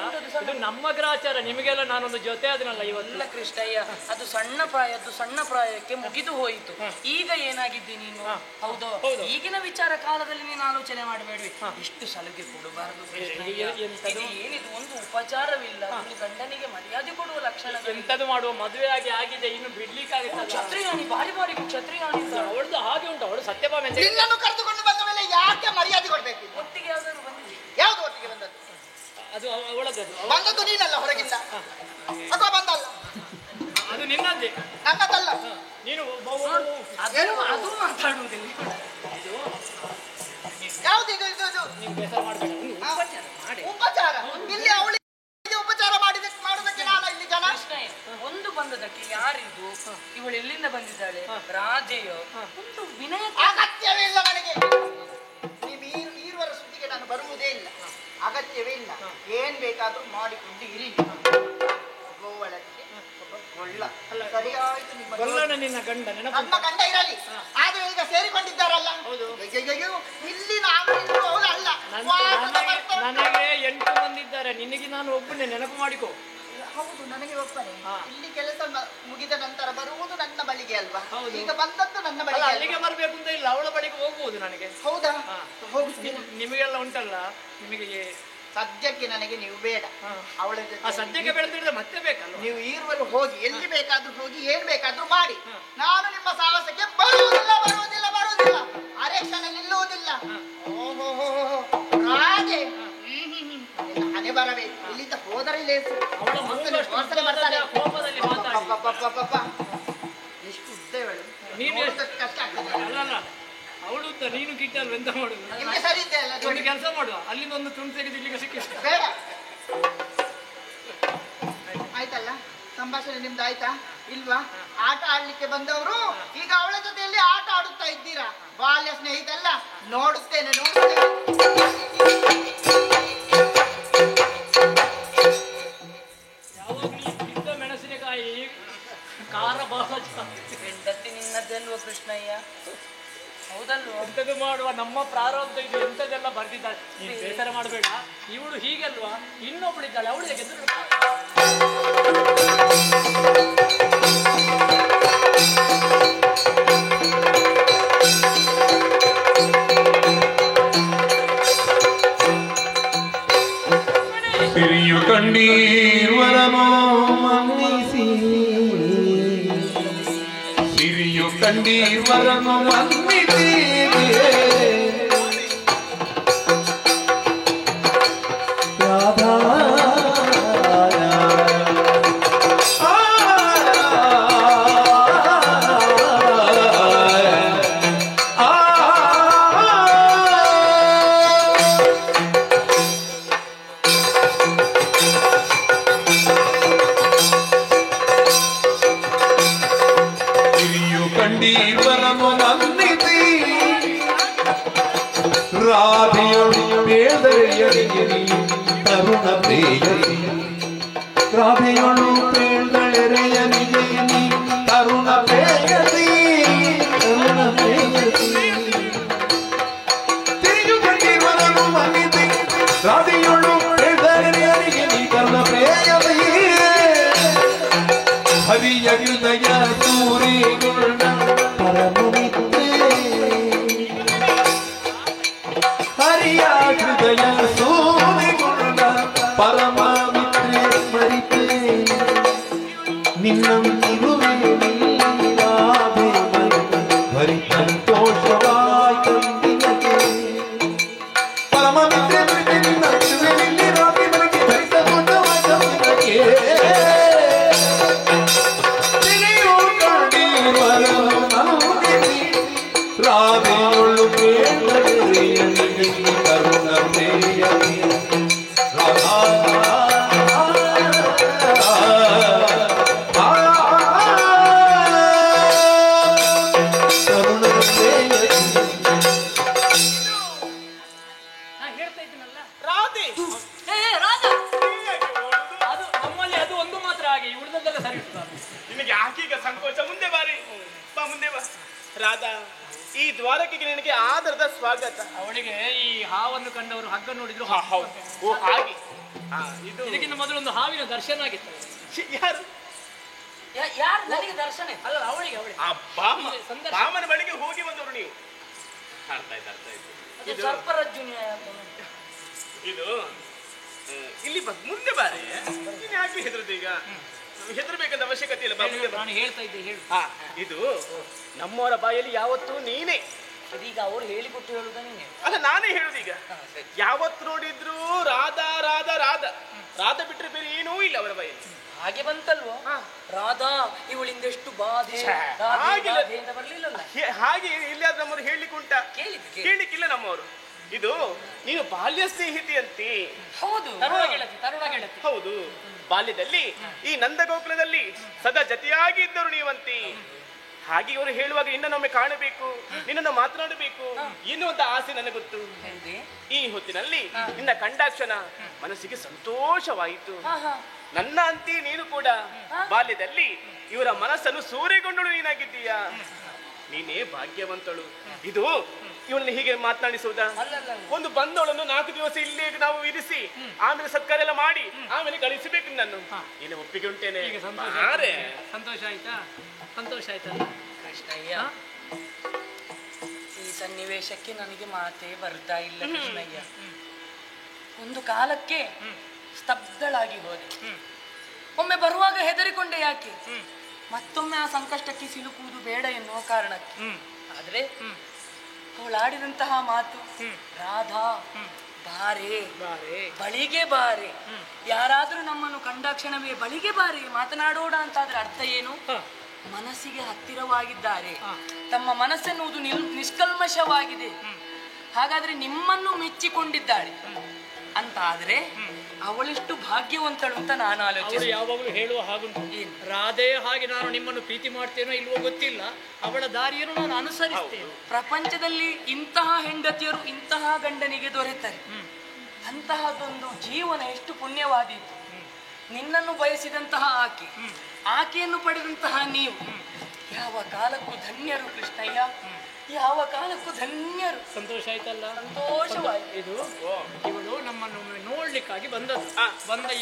ಇದು ನಮ್ಮ ಗ್ರಾಚಾರ. ನಿಮಗೆಲ್ಲ ನಾನೊಂದು ಜೊತೆ ಅದನ್ನಲ್ಲ ಇವತ್ತು. ಕೃಷ್ಣಯ್ಯ, ಅದು ಸಣ್ಣ ಪ್ರಾಯದ್ದು ಸಣ್ಣ ಪ್ರಾಯಕ್ಕೆ ಮುಗಿದು ಹೋಯಿತು. ಈಗ ಏನಾಗಿದ್ದಿ ನೀನು? ಹೌದು, ಈಗಿನ ವಿಚಾರ ಕಾಲದಲ್ಲಿ ನೀನು ಆಲೋಚನೆ ಮಾಡಬೇಡ್ವಿ. ಇಷ್ಟು ಸಲುಗೆ ಕೊಡಬಾರದು. ಏನಿದು ಒಂದು ಉಪಚಾರವಿಲ್ಲ. ಗಂಡನಿಗೆ ಮರ್ಯಾದೆ ಕೊಡುವ ಲಕ್ಷಣ. ಎಂತದು ಮಾಡುವ? ಮದುವೆ ಆಗಿದೆ, ಇನ್ನು ಬಿಡ್ಲಿಕ್ಕಾಗುತ್ತೆ. ಕ್ಷತ್ರಿಯಾಣಿ, ಬಾರಿ ಬಾರಿ ಕ್ಷತ್ರಿಯಾಣಿ. ಅವಳದು ಹಾಗೆ ಉಂಟು. ಅವಳು ಸತ್ಯಭಾಮ ಅಂತ. ನಿನ್ನನ್ನು ಕರೆದುಕೊಂಡು ಬಂದ ಮೇಲೆ ಯಾಕೆ ಮರ್ಯಾದೆ ಕೊಡ್ಬೇಕು? ಒಟ್ಟಿಗೆ ಯಾವ್ದಾದ್ರು ಬಂದಿದೆ? ಯಾವ್ದು ಒಟ್ಟಿಗೆ ಬಂದದ್ದು? ಅದು ಅವಳದ್ದು. ಬಂದದ್ದು ನೀನಲ್ಲ, ಹೊರಗಿಂದ. ಅಥವಾ ಬಂದಲ್ಲ, ಅದು ನಿನ್ನದ್ದೇ, ನನ್ನದಲ್ಲ. ನೀನು ಅದು ಮಾತಾಡುವುದಿಲ್ಲ. ಯಾವ್ದು ಇದು? ಇದು ನೀನು ಬೇಸರ ಮಾಡಬೇಡ. ಉಪಚಾರ. ಇಲ್ಲಿ ಅವಳಿಗೆ ಉಪಚಾರ ಮಾಡುವುದಕ್ಕೆ ನಾನು ಇಲ್ಲಿ ಜನ. ಒಂದು ಬಂದದಕ್ಕೆ ಯಾರಿದು? ಇವಳು ಎಲ್ಲಿಂದ ಬಂದಿದ್ದಾಳೆ? ರಾಧೆಯೋ? ಒಂದು ವಿನಯ. ಅಗತ್ಯವೇ ಇಲ್ಲ ನನಗೆ. ನೀವು ಈರುವರ ಸುದ್ದಿಗೆ ನಾನು ಬರುವುದೇ ಇಲ್ಲ. ಅಗತ್ಯವೇ ಇಲ್ಲ. ಏನ್ ಬೇಕಾದ್ರೂ ಮಾಡಿಕೊಂಡು ಇರಿ. ಗೋವಳಕ್ಕೆ ಕೊಲ್ಲಣ ನಿನ್ನ ಗಂಡ ನೆನಪು ನಮ್ಮ ಗಂಡ ಇರಲಿ, ಆದ್ರೆ ಈಗ ಸೇರಿಕೊಂಡಿದ್ದಾರಲ್ಲ. ಹೌದು. ಅಯ್ಯಯ್ಯೋ, ಇಲ್ಲಿ ನಾನು ಅವಳಲ್ಲ. ನನಗೆ 8 ಮಂದಿ ಇದ್ದಾರೆ, ನಿನಗೆ ನಾನು ಒಬ್ಬನೇ, ನೆನಪು ಮಾಡಿಕೊ. ಹೌದು, ನನಗೆ ಒಪ್ಪನೆ. ಹಾ. ಇಲ್ಲಿ ಕೆಲಸ ಮುಗಿದ ನಂತರ ಬರುವುದು ನನ್ನ ಬಳಿಗೆ ಅಲ್ವಾ? ಹೌದು. ಈಗ ಬಂದದ್ದು ನನ್ನ ಅಲ್ಲ, ಬಳಿಗೆ ಅಲ್ಲಿಗೆ ಬರ್ಬೇಕು ಅಂತ ಇಲ್ಲ, ಅವಳ ಬಳಿಗೆ ಹೋಗ್ಬೋದು ನನಗೆ. ಹೌದಾ? ಹಾ. ಹೋಗ್ತೀನಿ. ನಿಮಗೆಲ್ಲ ಉಂಟಲ್ಲ, ನಿಮಗೆ ಸದ್ಯಕ್ಕೆ ನನಗೆ ನೀವು ಬೇಡ. ಹಾ. ಅವಳ ಆ ಜೊತೆ ಸದ್ಯಕ್ಕೆ ಬೆಳೆದಿದ್ರೆ ಮತ್ತೆ ಬೇಕಲ್ಲ. ನೀವು ಈರುವರು ಹೋಗಿ ಎಲ್ಲಿ ಬೇಕಾದ್ರೂ ಹೋಗಿ ಏನ್ ಬೇಕಾದ್ರೂ ಮಾಡಿ. ಹಾ. ನಾನು ನಿಮ್ಮ ಸಾಹಸಕ್ಕೆ ಬರುವುದಿಲ್ಲ ಬರುವುದಿಲ್ಲ ಬರುವುದಿಲ್ಲ, ಅರೆ ಕ್ಷಣ ನಿಲ್ಲುವುದಿಲ್ಲ. ಓಹೋ ರಾಜೆ, ಹಣೆ ಬರಬೇಕು. ಇಲ್ಲಿಂದ ಹೋದರೆ ಲೇಸು. ಅವಳ ವಾಸನೆ ಬರ್ತಾರೆ. ಕೋಪದಲ್ಲಿ ಮಾತಾಡಿ. ಅಪ್ಪಪ್ಪಪ್ಪಪ್ಪಪ್ಪ. ಎಷ್ಟು ಉದ್ದ ಇವಳು. ನೀನು ನೋಡುವುದಕ್ಕೆ ಕಷ್ಟ ಆಗ್ತದೆ. ಅಲ್ಲಲ್ಲ, ಅವಳು ಉದ್ದ, ನೀನು ಗಿಟ್ಟಲ್ವ, ಎಂತ ಮಾಡುದು? ನಿಮ್ಗೆ ಸರಿ ಇದೆ ಅಲ್ಲ? ಒಂದು ಕೆಲಸ ಮಾಡುವ, ಅಲ್ಲಿಂದ ಒಂದು ತುಂಡು ತೆಗೆದು ಇಲ್ಲಿಗೆ ಸಿಕ್ಕಿಷ್ಟು. ಬೇಡ. ಆಯ್ತಲ್ಲ, ಸಂಭಾಷಣೆ ನಿಮ್ದು ಆಯ್ತಾ ಇಲ್ವಾ? ಆಟ ಆಡ್ಲಿಕ್ಕೆ ಬಂದವರು ಈಗ ಅವಳ ಜೊತೆಯಲ್ಲಿ ಆಟ ಆಡುತ್ತಾ ಇದ್ದೀರಾ. ಬಾಲ್ಯ ಸ್ನೇಹಿತಲ್ಲ, ನೋಡುತ್ತೇನೆ ನೋಡುತ್ತೇನೆ. ಯಾವಾಗಲೂ ಬಿದ್ದ ಮೆಣಸಿನಕಾಯಿ ಖಾರ ಬಹಳ ಜಾಸ್ತಿ. ಹೆಂಡತಿ ನಿನ್ನದ್ದಲ್ವ ಕೃಷ್ಣಯ್ಯ? ಹೌದಲ್ವ? ಎಂಥದ್ದು ಮಾಡುವ, ನಮ್ಮ ಪ್ರಾರಂಭ ಇದು ಎಂಥದ್ದೆಲ್ಲ ಬರ್ದಿದ್ದಾರೆ. ನೀನು ಬೇಸರ ಮಾಡಬೇಡ, ಇವಳು ಹೀಗಲ್ವಾ, ಇನ್ನೊಬ್ಳಿದ್ದಾಳೆ, ಅವಳು ಹೇಗೆ ಹಿರಿಯು ಕಂಡೀರ್ವರನೋ ಮನ್ನಿಸಿ, ಹಿರಿಯು ಕಂಡೀರ್ವರನೋ ಮನ್ನಿಸಿ, ರಾಧಾ ರಾಧೆಯೊಳು ಬೇಳೆಯರಿಗೆ ತರುಣ ಪ್ರೇಯಸಿ, ರಾಧೆಯೊಳು ಬೇಳೆಯರಿಗೆ ತರುಣ ಪ್ರೇಯಸಿ, ತರುಣ ಪ್ರೇಯಸಿ. ತಿರುಗು ಕಂಡಿರುವನು ಮನ್ನಿಸಿ, ರಾಧೆಯೊಳು ಬೇಳೆಯರಿಗೆ ತರುಣ ಪ್ರೇಯಸಿ. ಹರಿಯ ಹೃದಯ ಸೂರಿಗುಣ ಪರಮಮಿತ್ರೇ, ಹರಿಯ ಹೃದಯ ಸೂರಿಗುಣ ಪರಮಮಿತ್ರೇ ಮರಿತೇ, ನಿನ್ನಂತಿರುವೆ ನೀರಾದೆ ಭರಿ ಸಂತೋಷವಾಯ್ತಂದಿನಗೆ. ಪರಮಮಿತ್ರೇ ಮರಿತೇ, ನಿನ್ನಂತಿರುವೆ ನೀರಾದೆ ಭರಿ ಸಂತೋಷವಾಯ್ತಂದಿನಗೆ. ರಾಧೆಯೊಳು ಬೇಳೆಯರಿಗೆ ತರುಣ ಪ್ರೇಯಸಿ, ರಾಧಾ ತರುಣ ಪ್ರೇಯಸಿ. ನಾ ಹೇಳ್ತಾ ಇದ್ದೀನಲ್ಲ, ರಾಧೆ ರಾಜ, ಅದು ನಮ್ಮಲ್ಲಿ ಅದು ಒಂದು ಮಾತ್ರ ಹಾಗೆ, ಉಳಿದದ್ದೆಲ್ಲ ಸರಿ ಇರ್ತದೆ. ನಿನಗೆ ಆಕೀಗ ಸಂಕೋಚ. ಮುಂದೆ ಬಾರಿ, ಬಾ ಮುಂದೆ ಬಾ. ರಾಧಾ, ಈ ದ್ವಾರಕ್ಕೆ ನಿನಗೆ ಆದರದ ಸ್ವಾಗತ. ಅವಳಿಗೆ ಈ ಹಾವನ್ನು ಕಂಡವರು ಹಗ್ಗ ನೋಡಿದ್ರು ಹೌದು. ಓ ಹಾಗೆ. ಇದು ಇದಕ್ಕಿಂತ ಮೊದಲು ಒಂದು ಹಾವಿನ ದರ್ಶನ ಆಗಿತ್ತು. ಯಾರು? ಯಾರು ನನಗೆ ದರ್ಶನ? ಅಲ್ಲ, ಅವಳಿಗೆ ಆ ಬಾಮ, ಈ ಸಂದರ್ಶನ. ಬಾಮನ ಬಳಿಗೆ ಹೋಗಿ ಬಂದವರು ನೀವು. ಅರ್ಥ ಆಯ್ತು, ಅರ್ಥ ಆಯ್ತು. ಅದು ಸರ್ಪರಜ್ಜುನಿ. ಇದು ಇಲ್ಲಿ ಮುಂದೆ ಬಾರಿ. ನೀನು ಯಾಕೆ ಹೆದರದು ಈಗ? ಹೆದರ್ಬೇಕಂತ ಅವಶ್ಯಕತೆ ಇಲ್ಲ. ಬಾ ಮುಂದೆ ಬಾ. ನಾನು ಹೇಳ್ತಾ ಇದ್ದೆ, ಹೇಳು. ಇದು ನಮ್ಮವರ ಬಾಯಲ್ಲಿ ಯಾವತ್ತೂ ನೀನೇ. ಇದೀಗ ಅವರು ಹೇಳಿಕೊಟ್ಟು ಹೇಳುದ ನೀನೆ? ಅಲ್ಲ, ನಾನೇ ಹೇಳುದೀಗ. ಯಾವತ್ತು ನೋಡಿದ್ರು ರಾಧಾ ರಾಧಾ ರಾಧಾ ರಾಧಾ ಬಿಟ್ರೆ ಬೇರೆ ಏನೂ ಇಲ್ಲ ಅವರ ಬಾಯಲ್ಲಿ. ಹಾಗೆ ಬಂತಲ್ವ? ರಾಧಾ ಇವಳಿಂದೆಷ್ಟು ಬಾಧೆ ಹಾಗಿಲ್ಲ. ಬಾಧೆ ಅಂತ ಬರ್ಲಿಲ್ಲಲ್ಲ. ಹಾಗೆ ಇಲ್ಲಾದ್ರೂ ನಮ್ಮವರು ಹೇಳಲಿಕ್ಕೆ ಉಂಟಾ? ಕೇಳಲಿಕ್ಕಿಲ್ಲ ನಮ್ಮವರು. ಇದು ನೀನು ಬಾಲ್ಯ ಸ್ನೇಹಿತಿ ಅಂತೆ. ಹೌದು, ತರುಣ ಗೆಳತಿ. ಹೌದು, ಬಾಲ್ಯದಲ್ಲಿ ಈ ನಂದಗೋಕುಲದಲ್ಲಿ ಸದಾ ಜತೆಯಾಗಿ ಇದ್ದರು ನೀವಂತೆ. ಹಾಗೆ ಇವರು ಹೇಳುವಾಗ ನಿನ್ನನ್ನೊಮ್ಮೆ ಕಾಣಬೇಕು, ನಿನ್ನನ್ನು ಮಾತನಾಡಬೇಕು ಎನ್ನುವಂತ ಆಸೆ ನನಗೆ ಗೊತ್ತು. ಈ ಹೊತ್ತಿನಲ್ಲಿ ನಿನ್ನ ಕಂಡಾಕ್ಷಣ ಮನಸ್ಸಿಗೆ ಸಂತೋಷವಾಯಿತು. ನನ್ನ ಅಂತಿ ನೀನು ಕೂಡ ಬಾಲ್ಯದಲ್ಲಿ ಇವರ ಮನಸ್ಸನ್ನು ಸೂರೆಗೊಂಡಳು ನೀನಾಗಿದ್ದೀಯಾ. ನೀನೇ ಭಾಗ್ಯವಂತಳು. ಇದು ಇವಳನ್ನು ಹೀಗೆ ಮಾತನಾಡಿಸುವುದಾ? ಒಂದು ಬಂದವಳನ್ನು 4 ದಿವಸ ಇಲ್ಲೇ ನಾವು ಇರಿಸಿ ಆಮೇಲೆ ಸತ್ಕಾರ ಎಲ್ಲ ಮಾಡಿ ಆಮೇಲೆ ಗಳಿಸಬೇಕು. ನಾನು ನೀನು ಒಪ್ಪಿಗೆ ಉಂಟೇನೆ. ಸಂತೋಷ ಆಯ್ತಾ? ಸಂತೋಷ ಆಯ್ತಾ ಕೃಷ್ಣಯ್ಯ? ಈ ಸನ್ನಿವೇಶಕ್ಕೆ ನನಗೆ ಮಾತೇ ಬರ್ತಾ ಇಲ್ಲ ಕೃಷ್ಣಯ್ಯ. ಒಂದು ಕಾಲಕ್ಕೆ ಸ್ತಬ್ಧಳಾಗಿ ಹೋದೆ. ಒಮ್ಮೆ ಬರುವಾಗ ಹೆದರಿಕೊಂಡೆ. ಯಾಕೆ? ಮತ್ತೊಮ್ಮೆ ಆ ಸಂಕಷ್ಟಕ್ಕೆ ಸಿಲುಕುವುದು ಬೇಡ ಎನ್ನುವ ಕಾರಣಕ್ಕೆ. ಆದ್ರೆ ಅವಳಾಡಿದಂತಹ ಮಾತು, ರಾಧಾ ಬಾರೆ, ಬಳಿಗೆ ಬಾರೆ, ಯಾರಾದ್ರೂ ನಮ್ಮನ್ನು ಕಂಡಾಕ್ಷಣವೇ ಬಳಿಗೆ ಬಾರೆ ಮಾತನಾಡೋಣ ಅಂತಾದ್ರೆ ಅರ್ಥ ಏನು? ಮನಸ್ಸಿಗೆ ಹತ್ತಿರವಾಗಿದ್ದಾರೆ, ತಮ್ಮ ಮನಸ್ಸೆನ್ನುವುದು ನಿಷ್ಕಲ್ಮಶವಾಗಿದೆ. ಹಾಗಾದ್ರೆ ನಿಮ್ಮನ್ನು ಮೆಚ್ಚಿಕೊಂಡಿದ್ದಾಳೆ ಅಂತ ಆದ್ರೆ ಅವಳೆಷ್ಟು ಭಾಗ್ಯವಂತಳು ಅಂತ ನಾನು ಆಲೋಚನೆ. ಯಾವಾಗಲೂ ಹೇಳುವ ಹಾಗುಂಟು, ರಾಧೆ ಹಾಗೆ ನಾನು ನಿಮ್ಮನ್ನು ಪ್ರೀತಿ ಮಾಡ್ತೇನೋ ಇಲ್ವೋ ಗೊತ್ತಿಲ್ಲ, ಅವಳ ದಾರಿಯನ್ನು ನಾನು ಅನುಸರಿಸ್ತೇನೆ. ಪ್ರಪಂಚದಲ್ಲಿ ಇಂತಹ ಹೆಂಡತಿಯರು ಇಂತಹ ಗಂಡನಿಗೆ ದೊರೆತಾರೆ. ಅಂತಹದೊಂದು ಜೀವನ ಎಷ್ಟು ಪುಣ್ಯವಾದೀತು. ನಿನ್ನನ್ನು ಬಯಸಿದಂತಹ ಆಕೆಯನ್ನು ಪಡೆದಂತಹ ನೀವು ಯಾವ ಕಾಲಕ್ಕೂ ಧನ್ಯರು ಕೃಷ್ಣಯ್ಯ, ಯಾವ ಕಾಲಕ್ಕೂ ಧನ್ಯರು. ಸಂತೋಷ ಆಯ್ತಲ್ಲ? ಸಂತೋಷವಾಯ್ತು. ಇದು ಇವಳು ನಮ್ಮನ್ನು ನೋಡ್ಲಿಕ್ಕಾಗಿ ಬಂದ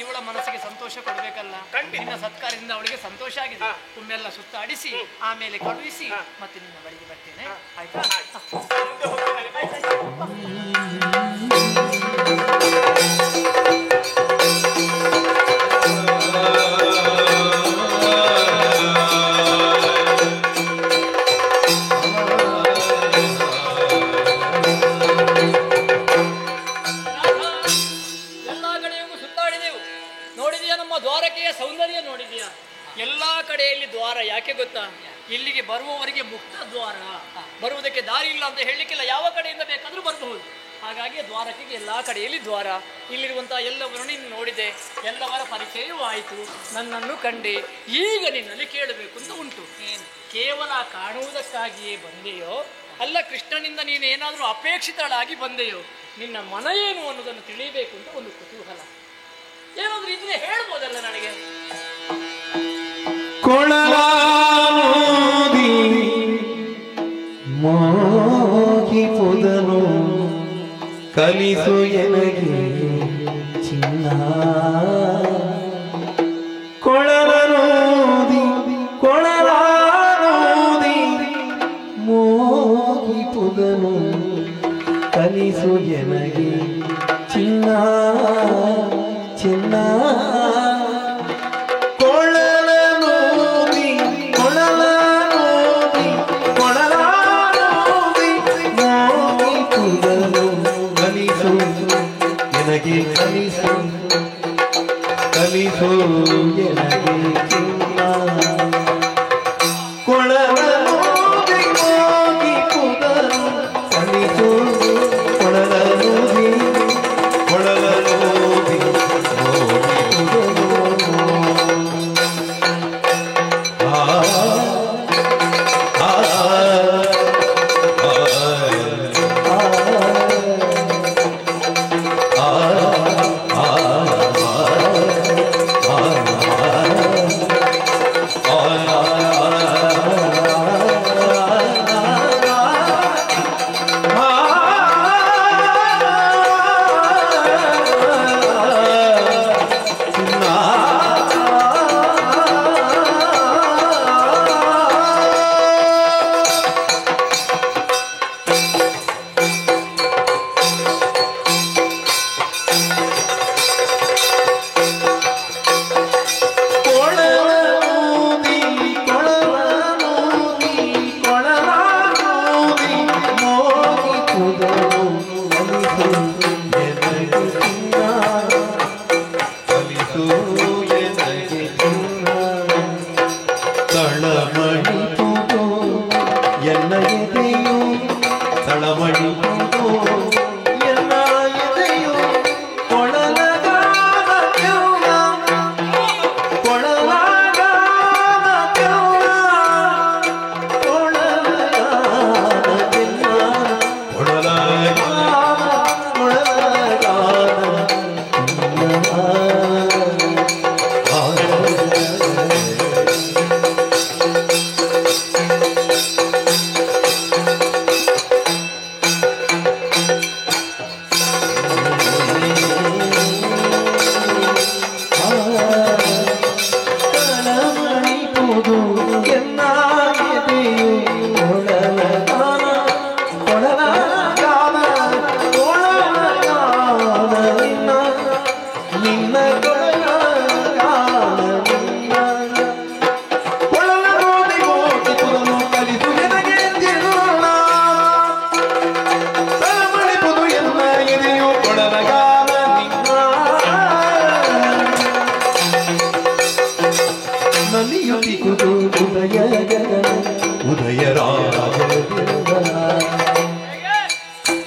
ಇವಳ ಮನಸ್ಸಿಗೆ ಸಂತೋಷ ಕೊಡ್ಬೇಕಲ್ಲ. ನಿನ್ನ ಸತ್ಕಾರದಿಂದ ಅವಳಿಗೆ ಸಂತೋಷ ಆಗಿದೆ. ಒಮ್ಮೆಲ್ಲ ಸುತ್ತಾಡಿಸಿ ಆಮೇಲೆ ಕಳುಹಿಸಿ ಮತ್ತೆ ನಿನ್ನ ಬಳಿಗೆ ಬರ್ತೇನೆ. ಆಯ್ತಾ? ಸೌಂದರ್ಯ ನೋಡಿದ್ಯಾ? ಎಲ್ಲಾ ಕಡೆಯಲ್ಲಿ ದ್ವಾರ. ಯಾಕೆ ಗೊತ್ತಾ? ಇಲ್ಲಿಗೆ ಬರುವವರಿಗೆ ಮುಕ್ತ ದ್ವಾರ, ಬರುವುದಕ್ಕೆ ದಾರಿ ಇಲ್ಲ ಅಂತ ಹೇಳಲಿಕ್ಕಿಲ್ಲ. ಯಾವ ಕಡೆಯಿಂದ ಬೇಕಾದ್ರೂ ಬರಬಹುದು. ಹಾಗಾಗಿ ದ್ವಾರಕ್ಕೆ ಎಲ್ಲಾ ಕಡೆಯಲ್ಲಿ ದ್ವಾರ. ಇಲ್ಲಿರುವಂತಹ ಎಲ್ಲವರನ್ನು ನೀನು ನೋಡಿದೆ, ಎಲ್ಲವರ ಪರಿಚಯವೂ ಆಯಿತು, ನನ್ನನ್ನು ಕಂಡೆ. ಈಗ ನಿನ್ನಲ್ಲಿ ಕೇಳಬೇಕು ಅಂತ ಉಂಟು. ಕೇವಲ ಕಾಣುವುದಕ್ಕಾಗಿಯೇ ಬಂದೆಯೋ ಅಲ್ಲ ಕೃಷ್ಣನಿಂದ ನೀನು ಏನಾದರೂ ಅಪೇಕ್ಷಿತಳಾಗಿ ಬಂದೆಯೋ? ನಿನ್ನ ಮನ ಏನು ಅನ್ನೋದನ್ನು ತಿಳಿಯಬೇಕು ಅಂತ ಒಂದು ಕುತೂಹಲ. ಏನಾದ್ರೂ ಇದ್ರೆ ಹೇಳ್ಬೋದಲ್ಲ ನನಗೆ. ಕೊಳಲಾನೋದಿ ಮೋಹಿಪುದನು ಕಲಿಸು ಎನಗೆ ಚಿನ್ನ. ಕೊಳಲನೋದಿ ಮೋಹಿಪುದನು ಕಲಿಸು ಎನಗೆ ಚಿನ್ನ ಚಿನ್ನ. ಕೊಳಲನೋದಿ ಮೋಹಿಪುದನು ಕಲಿಸು ಎನಗೆ ಕಲಿಸು ಎನಗೆ ಚಿನ್ನ. ಕೊಳಲನೋದಿ ಮೋಹಿಪುದನು ಕಲಿಸು ಕೊಳಲನೋದಿ ಕೊಳಲ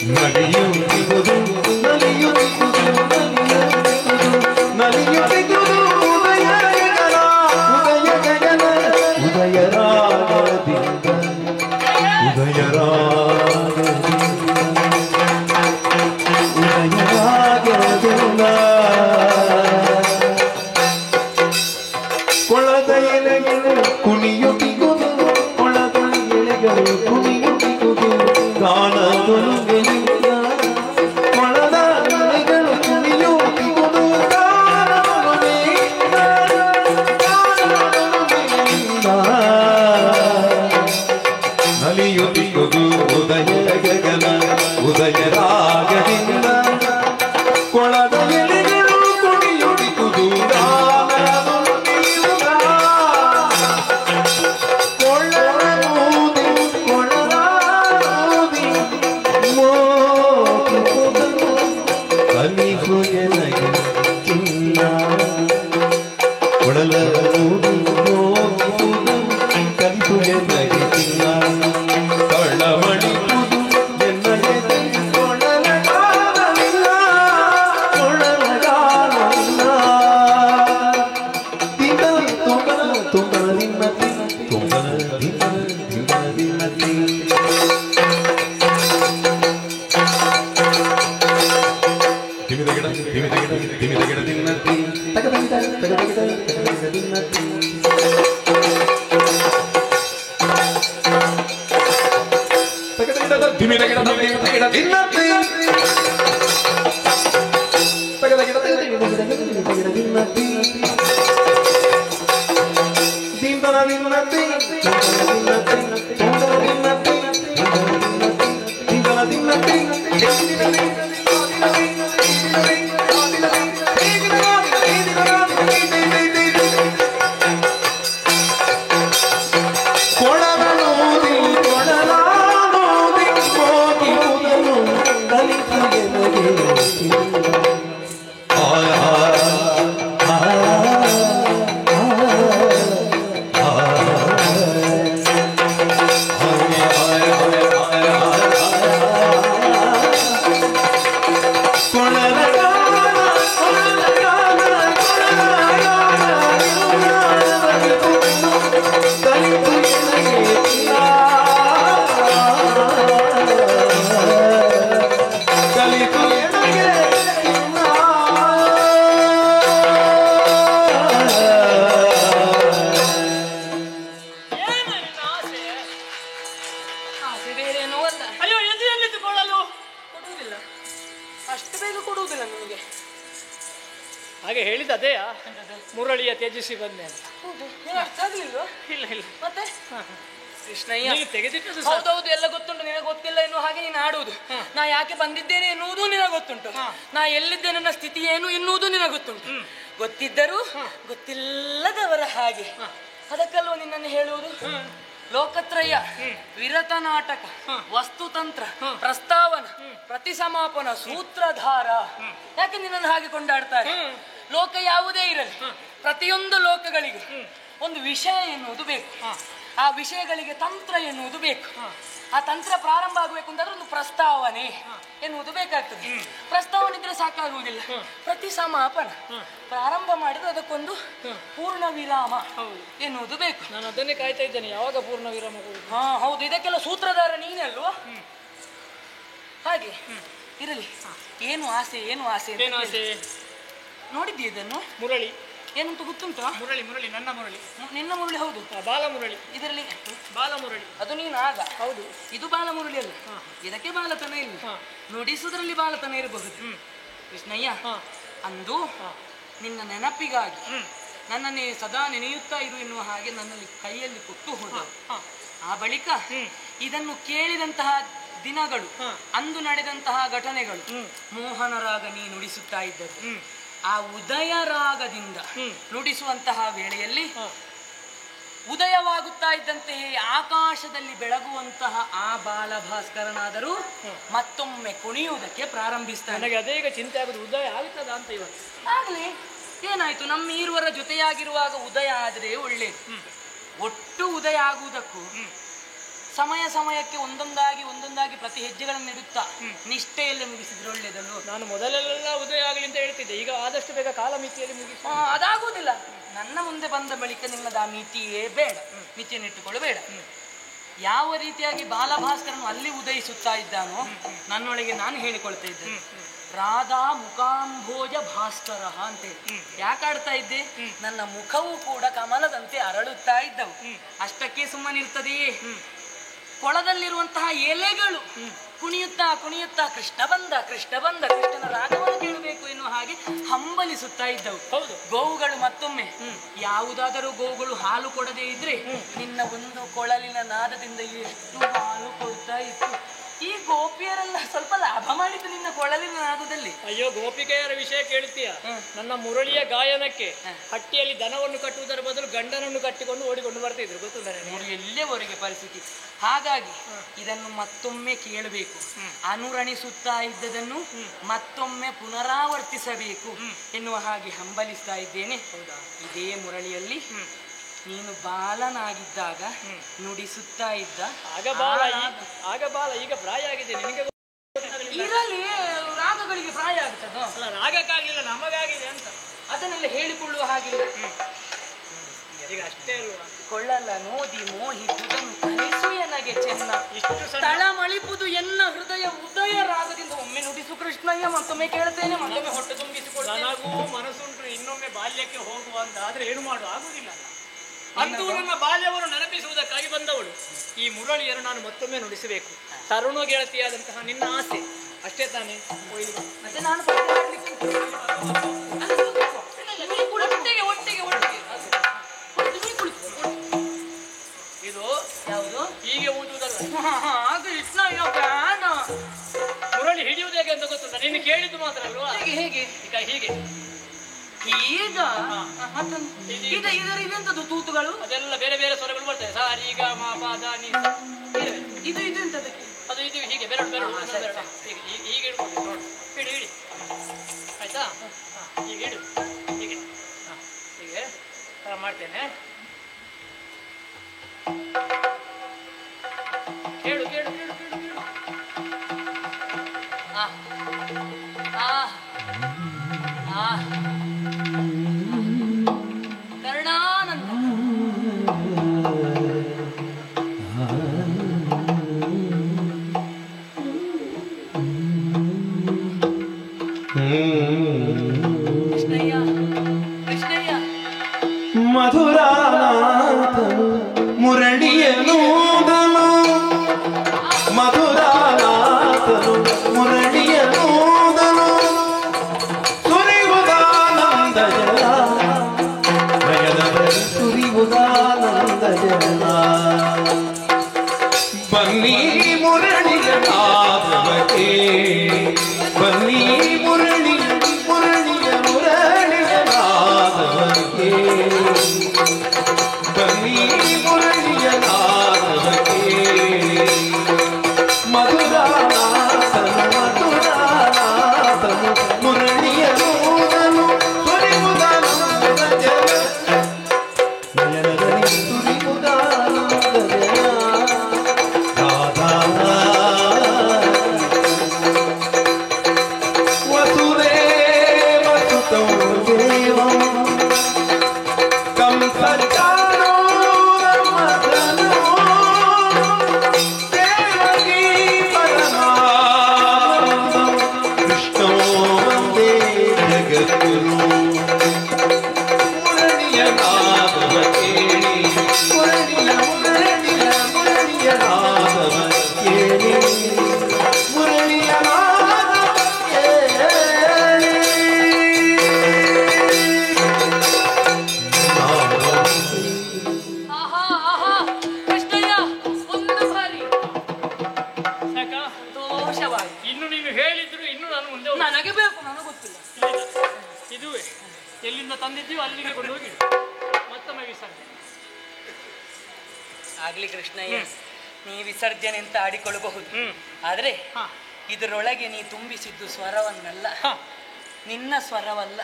ನಲಿಯುತ್ತಿಗುದು ನಲಿಯುತ್ತಿಗುದು ನಲಿಯುತ್ತಿಗುದು ಉದಯ ಗಗನ ಉದಯ ಗಗನ ಉದಯ ರಾಗದಿಂದ ಉದಯ ರಾಗದಿಂದ ಉದಯ ರಾಗದಿಂದ ಕೊಳದ ಎಲೆಗಳು ಕುಣಿಯುತ್ತಿಗುದು ಕೊಳದ ಎಲೆಗಳು ಕುಣಿಯುತ್ತಿಗುದು ಕಾಣದೊಲುಮೆಯಿಂದ ಕೊಳದ ಎಲೆಗಳು ಕುಣಿಯುತ್ತಿಗುದು ಕಾಣದೊಲುಮೆಯಿಂದ ನಲಿಯುತ್ತಿಗುದು ಉದಯ ಗಗನ ಉದಯ ರಾಗದಿಂದ ಕೊಳದ ಎಲೆಗಳು ಕುಣಿಯುತ್ತಿಗುದು ಹಾಗೆ ಹೇಳಿದ ಅದೇ ಮುರಳಿಯ ತ್ಯಜಿಸಿ ಬಂದೆ ಅಂತ. ಇಲ್ಲ ಇಲ್ಲ ಮತ್ತೆ ಕೃಷ್ಣಯ್ಯ ತೆಗೆದಿಟ್ಟು ಹೌದೌದು ಎಲ್ಲ ಗೊತ್ತುಂಟು, ನಿನಗೆ ಗೊತ್ತಿಲ್ಲ ಎನ್ನುವ ಹಾಗೆ ನೀನು ಆಡುವುದು. ನಾ ಯಾಕೆ ಬಂದಿದ್ದೇನೆ ಎನ್ನುವುದು ನಿನಗೆ ಗೊತ್ತುಂಟು, ನಾ ಎಲ್ಲಿದ್ದೆ ನನ್ನ ಸ್ಥಿತಿ ಏನು ಎನ್ನುವುದು ನಿನಗೆ ಗೊತ್ತುಂಟು. ಗೊತ್ತಿದ್ದರೂ ಗೊತ್ತಿಲ್ಲದವರ ಹಾಗೆ ಅದಕ್ಕಲ್ವ ನಿನ್ನನ್ನು ಹೇಳುವುದು. ಲೋಕತ್ರಯ, ವಿರತ ನಾಟಕ, ವಸ್ತುತಂತ್ರ, ಪ್ರಸ್ತಾವನ, ಪ್ರತಿಸಮಾಪನ, ಸೂತ್ರಧಾರ, ಯಾಕೆ ನಿನ್ನನ್ನು ಹಾಗೆ ಕೊಂಡಾಡ್ತಾರೆ? ಲೋಕ ಯಾವುದೇ ಇರಲಿ, ಪ್ರತಿಯೊಂದು ಲೋಕಗಳಿಗೂ ಒಂದು ವಿಷಯ ಎನ್ನುವುದು ಬೇಕು, ಆ ವಿಷಯಗಳಿಗೆ ತಂತ್ರ ಎನ್ನುವುದು ಬೇಕು. ಆ ತಂತ್ರ ಪ್ರಾರಂಭ ಆಗಬೇಕು ಅಂತಂದ್ರೆ ಒಂದು ಪ್ರಸ್ತಾವನೆ ಎನ್ನುವುದು ಬೇಕಾಗ್ತದೆ. ಪ್ರಸ್ತಾವನೆ ಇದ್ರೆ ಸಾಕಾಗುವುದಿಲ್ಲ, ಪ್ರತಿ ಸಮಾಪನ ಪ್ರಾರಂಭ ಮಾಡಿದ್ರೆ ಅದಕ್ಕೊಂದು ಪೂರ್ಣ ವಿರಾಮ ಎನ್ನುವುದು ಬೇಕು. ನಾನು ಅದನ್ನೇ ಕಾಯ್ತಾ ಇದ್ದೇನೆ, ಯಾವಾಗ ಪೂರ್ಣ ವಿರಾಮ ಕೊಡುವುದು. ಹಾ ಹೌದು, ಇದಕ್ಕೆಲ್ಲ ಸೂತ್ರಧಾರ ನೀನೇ ಅಲ್ವಾ? ಹಾಗೆ ಇರಲಿ. ಏನು ಆಸೆ ಏನು ಆಸೆ ನೋಡಿದ್ದೀಯ ಇದನ್ನು? ಮುರಳಿ ಏನಂತ ಗೊತ್ತುಂಟಾ? ಮುರಳಿ ಮುರಳಿ ನನ್ನ ಮುರಳಿ, ನಿನ್ನ ಮುರಳಿ. ಹೌದು, ಬಾಲ ಮುರಳಿ. ಇದರಲ್ಲಿ ಬಾಲ ಮುರಳಿ ಅದು ನೀನು ಆಗ. ಹೌದು, ಇದು ಬಾಲ ಮುರಳಿ ಅಲ್ಲ, ಇದಕ್ಕೆ ಬಾಲತನ ಇಲ್ಲ, ನುಡಿಸುವುದರಲ್ಲಿ ಬಾಲತನ ಇರಬಹುದು. ಕೃಷ್ಣಯ್ಯ, ಅಂದು ನಿನ್ನ ನೆನಪಿಗಾಗಿ ನನ್ನನ್ನೇ ಸದಾ ನೆನೆಯುತ್ತಾ ಇರು ಎನ್ನುವ ಹಾಗೆ ನನ್ನಲ್ಲಿ ಕೈಯಲ್ಲಿ ಕೊಟ್ಟು ಹೋದ. ಆ ಬಳಿಕ ಇದನ್ನು ಕೇಳಿದಂತಹ ದಿನಗಳು, ಅಂದು ನಡೆದಂತಹ ಘಟನೆಗಳು ಮೋಹನ ರಾಗ ನೀ ನುಡಿಸುತ್ತಾ ಇದ್ದರು. ಆ ಉದಯ ರಾಗದಿಂದ ನುಡಿಸುವಂತಹ ವೇಳೆಯಲ್ಲಿ ಉದಯವಾಗುತ್ತಾ ಇದ್ದಂತೆಯೇ ಆಕಾಶದಲ್ಲಿ ಬೆಳಗುವಂತಹ ಆ ಬಾಲಭಾಸ್ಕರನಾದರೂ ಮತ್ತೊಮ್ಮೆ ಕುಣಿಯುವುದಕ್ಕೆ ಪ್ರಾರಂಭಿಸ್ತಾನೆ. ನನಗೆ ಅದೇ ಈಗ ಚಿಂತೆ ಆಗುದು, ಉದಯ ಆಗುತ್ತದ ಅಂತ ಇವತ್ತು. ಆಗ್ಲಿ, ಏನಾಯ್ತು? ನಮ್ಮ ಈರುವರ ಜೊತೆಯಾಗಿರುವಾಗ ಉದಯ ಆದ್ರೆ ಒಳ್ಳೇದು. ಒಟ್ಟು ಉದಯ ಆಗುವುದಕ್ಕೂ ಸಮಯ ಸಮಯಕ್ಕೆ ಒಂದೊಂದಾಗಿ ಪ್ರತಿ ಹೆಜ್ಜೆಗಳನ್ನು ಇಡುತ್ತಾ ನಿಷ್ಠೆಯಲ್ಲಿ ಮುಗಿಸಿದ್ರೆ ಒಳ್ಳೆಯದಲ್ವ? ನಾನು ಮೊದಲೆಲ್ಲ ಉದಯ ಆಗಲಿ ಅಂತ ಹೇಳ್ತಿದ್ದೆ, ಈಗ ಆದಷ್ಟು ಬೇಗ ಕಾಲಮಿತಿಯಲ್ಲಿ ಮುಗಿಸಿ. ಅದಾಗುವುದಿಲ್ಲ. ನನ್ನ ಮುಂದೆ ಬಂದ ಬಳಿಕ ನಿಮ್ಮದು ಆ ಮಿತಿಯೇ ಬೇಡ, ಮಿತಿಯನ್ನಿಟ್ಟುಕೊಳ್ಳಬೇಡ. ಯಾವ ರೀತಿಯಾಗಿ ಬಾಲಭಾಸ್ಕರನು ಅಲ್ಲಿ ಉದಯಿಸುತ್ತಾ ಇದ್ದಾನೋ ನನ್ನೊಳಗೆ ನಾನು ಹೇಳಿಕೊಳ್ತಾ ಇದ್ದೇನೆ, ರಾಧಾ ಮುಖಾಂಭೋಜ ಭಾಸ್ಕರ ಅಂತೇಳಿ. ಯಾಕಾಡ್ತಾ ಇದ್ದೆ? ನನ್ನ ಮುಖವೂ ಕೂಡ ಕಮಲದಂತೆ ಅರಳುತ್ತಾ ಇದ್ದವು. ಅಷ್ಟಕ್ಕೆ ಸುಮ್ಮನಿರ್ತದೆಯೇ? ಕೊಳದಲ್ಲಿರುವಂತಹ ಎಲೆಗಳು ಕುಣಿಯುತ್ತಾ ಕುಣಿಯುತ್ತಾ ಕೃಷ್ಣ ಬಂದ ಕೃಷ್ಣನ ರಾಗವನ್ನು ಕೇಳಬೇಕು ಎನ್ನುವ ಹಾಗೆ ಹಂಬಲಿಸುತ್ತಾ ಇದ್ದವು. ಹೌದು, ಗೋವುಗಳು ಮತ್ತೊಮ್ಮೆ ಯಾವುದಾದರೂ ಗೋವುಗಳು ಹಾಲು ಕೊಡದೇ ಇದ್ರೆ ನಿನ್ನ ಒಂದು ಕೊಳಲಿನ ನಾದದಿಂದ ಎಷ್ಟು ಹಾಲು ಕೊಡ್ತಾ ಇತ್ತು. ಈ ಗೋಪಿಯರೆಲ್ಲ ಸ್ವಲ್ಪ ಲಾಭ ಮಾಡಿದ್ದು ನಿನ್ನ ಕೊಳಲಿನ ನಾದದಲ್ಲಿ. ಅಯ್ಯೋ, ಗೋಪಿಕೆಯರ ವಿಷಯ ಕೇಳ್ತೀಯ? ನನ್ನ ಮುರಳಿಯ ಗಾಯನಕ್ಕೆ ಹಟ್ಟಿಯಲ್ಲಿ ದನವನ್ನು ಕಟ್ಟುವುದರ ಬದಲು ಗಂಡನನ್ನು ಕಟ್ಟಿಕೊಂಡು ಓಡಿಕೊಂಡು ಬರ್ತಿದ್ರು, ಗೊತ್ತುಂಟಾ? ಎಲ್ಲಿಯವರೆಗೆ ಪರಿಸ್ಥಿತಿ. ಹಾಗಾಗಿ ಇದನ್ನು ಮತ್ತೊಮ್ಮೆ ಕೇಳಬೇಕು, ಅನುರಣಿಸುತ್ತಾ ಇದ್ದದನ್ನು ಮತ್ತೊಮ್ಮೆ ಪುನರಾವರ್ತಿಸಬೇಕು ಎನ್ನುವ ಹಾಗೆ ಹಂಬಲಿಸ್ತಾ ಇದ್ದೇನೆ. ಇದೇ ಮುರಳಿಯಲ್ಲಿ ನೀನು ಬಾಲನಾಗಿದ್ದಾಗ ನುಡಿಸುತ್ತಾ ಇದ್ದ ಆಗ ಬಾಲ, ಈಗ ಪ್ರಾಯ ಆಗಿದೆ ನಿನಗೆ. ಇರಲಿ, ರಾಗಗಳಿಗೆ ಪ್ರಾಯ ಆಗ್ತದ? ಅಲ್ಲ, ರಾಗಕ್ಕಾಗಿಲ್ಲ, ನಮಗಾಗಿದೆ ಅಂತ. ಅದನ್ನೆಲ್ಲ ಹೇಳಿಕೊಳ್ಳುವ ಹಾಗಿಲ್ಲ. ಈಗ ಅಷ್ಟೇ ಅಲ್ವಾ? ಕೊಳ್ಳಲ್ಲ ನೋದಿ ಮೋಹಿಸುವುದನ್ನು ಕಲಿಸು ಎನಗೆ ಚೆನ್ನ, ತಳಮಳಿಪುದು ಎನ್ನ ಹೃದಯ ಉದಯ ರಾಗದಿಂದ. ಒಮ್ಮೆ ನುಡಿಸು ಕೃಷ್ಣಯ್ಯ, ಮತ್ತೊಮ್ಮೆ ಕೇಳ್ತೇನೆ, ಮತ್ತೊಮ್ಮೆ ಹೊಟ್ಟೆ ತುಂಬಿಸಿಕೊಡ್ತೇನೆ. ನನಗೂ ಮನಸ್ಸುಂಟು ಇನ್ನೊಮ್ಮೆ ಬಾಲ್ಯಕ್ಕೆ ಹೋಗುವ ಅಂತ, ಆದ್ರೆ ಏನು ಮಾಡು ಆಗುದಿಲ್ಲ. ಅಂತೂ ನನ್ನ ಬಾಲ್ಯವನ್ನು ನೆನಪಿಸುವುದಕ್ಕಾಗಿ ಬಂದವಳು ಈ ಮುರಳಿಯನ್ನು ನಾನು ಮತ್ತೊಮ್ಮೆ ನುಡಿಸಬೇಕು. ತರುಣ ಗೆಳತಿಯಾದಂತಹ ನಿನ್ನ ಆಸೆ ಅಷ್ಟೇ ತಾನೇ? ಮತ್ತೆ ನಾನು ಇದು ಯಾವುದು? ಹೀಗೆ ಊದುವುದಲ್ಲ, ಕೃಷ್ಣಯ್ಯ ಬ್ಯಾಡ. ಮುರಳಿ ಹಿಡಿಯುವುದು ಹೇಗೆ ಅಂತ ಗೊತ್ತುಂಟ? ನಿನ್ನ ಕೇಳಿದ್ದು ಮಾತ್ರ ಅಲ್ವಾ? ಹೇಗೆ ಈಗ ಹೀಗೆ ಈಗ ಇದೆಂತದ್ದು ತೂತುಗಳು? ಅದೆಲ್ಲ ಬೇರೆ ಬೇರೆ ಸ್ವರಗಳು ಬರ್ತದೆ. ಸಾರಿ ಗ ಮ ಪ ದ ನಿ. ಇದು ಎಂತದಕ್ಕೆ? ಅದು ಇದು ಹೀಗೆ ಬೆರಳು ಹೀಗೆ ಇಡ್ಕೊಂಡು ನೋಡು. ಹಿಡಿ ಆಯ್ತಾ? ಹೀಗೆ ಇಡು, ಹೀಗೆ ಹೀಗೆ ಮಾಡ್ತೇನೆ. ಕೇಳು ಕೇಳು ಕೇಳು ಕೇಳು ಕೇಳು. ಕರುಣಾನಂದ ಕೃಷ್ಣಯ್ಯ ಕೃಷ್ಣಯ್ಯ ಮಧುರಾನಾಥ ಮುರಳಿಯನೂದನು, ಮಧುರಾನಾಥನು ಮುರಳಿಯನೂದನು, ಸುರಿಯುವುದಾನಂದ ಜಲ ನಯನದಲ್ಲಿ ಸುರಿಯುವುದಾನಂದ ಜಲ. ಬನ್ನಿ ಮುರಳಿಯ ನಾದವಕ್ಕೆ, ಬನ್ನಿ ಮುರಳಿಯ ನಾದವಕ್ಕೆ, ಬನ್ನಿ ಮುರಳಿಯ ನಾದವಕ್ಕೆ. ಮಧುರಾನಾಥನು ಮುರಳಿಯ ನೂದನು, ಸುರಿಯುವುದಾನಂದ ಜಲ ನಯನದಲ್ಲಿ ಸುರಿಯುವುದಾನಂದ ಜಲ. ರಾಧಾ ವಸುದೇವ ಸುತಂ ದೇವಂ ಕಂಸಚಾರೋ ರಮತನೋ, ದೇವಕೀ ಪರಮಾನಂದಂ ಕೃಷ್ಣೋ ವಂದೇ ಜಗದ್ಗುರು. ಮುರಳಿಯ ನಾದವ ಕೇಳಿ, ಮುರಳಿಯ ನಾದವ ಕೇಳಿ, ಮುರಳಿಯ ನಾದವ ಕೇಳಿ. ಕೃಷ್ಣಯ್ಯ ಒಂದು ಬಾರಿ ಸಾಕ? ದೋಷವಾಗಿ ಇನ್ನು ನೀನು ಹೇಳಿದ್ರು ಇನ್ನು ನಾನು ಮುಂದೆ ನನಗೆ ಬೇಕು, ನನಗೆ ಗೊತ್ತಿಲ್ಲ. ಇದುವೇ ಎಲ್ಲಿಂದ ತಂದಿದ್ದೀವಿ ಅಲ್ಲಿಗೆ ಕೊಂಡು ಹೋಗಿ ಮತ್ತೊಮ್ಮೆ ವಿಸರ್ಜನೆ ಆಗ್ಲಿ ಕೃಷ್ಣಯ್ಯ, ನೀ ವಿಸರ್ಜನೆ ಅಂತ ಆಡಿಕೊಳ್ಳಬಹುದು. ಆದ್ರೆ ಇದರೊಳಗೆ ನೀ ತುಂಬಿಸಿದ್ದು ಸ್ವರವನ್ನಲ್ಲ, ನಿನ್ನ ಸ್ವರವಲ್ಲ,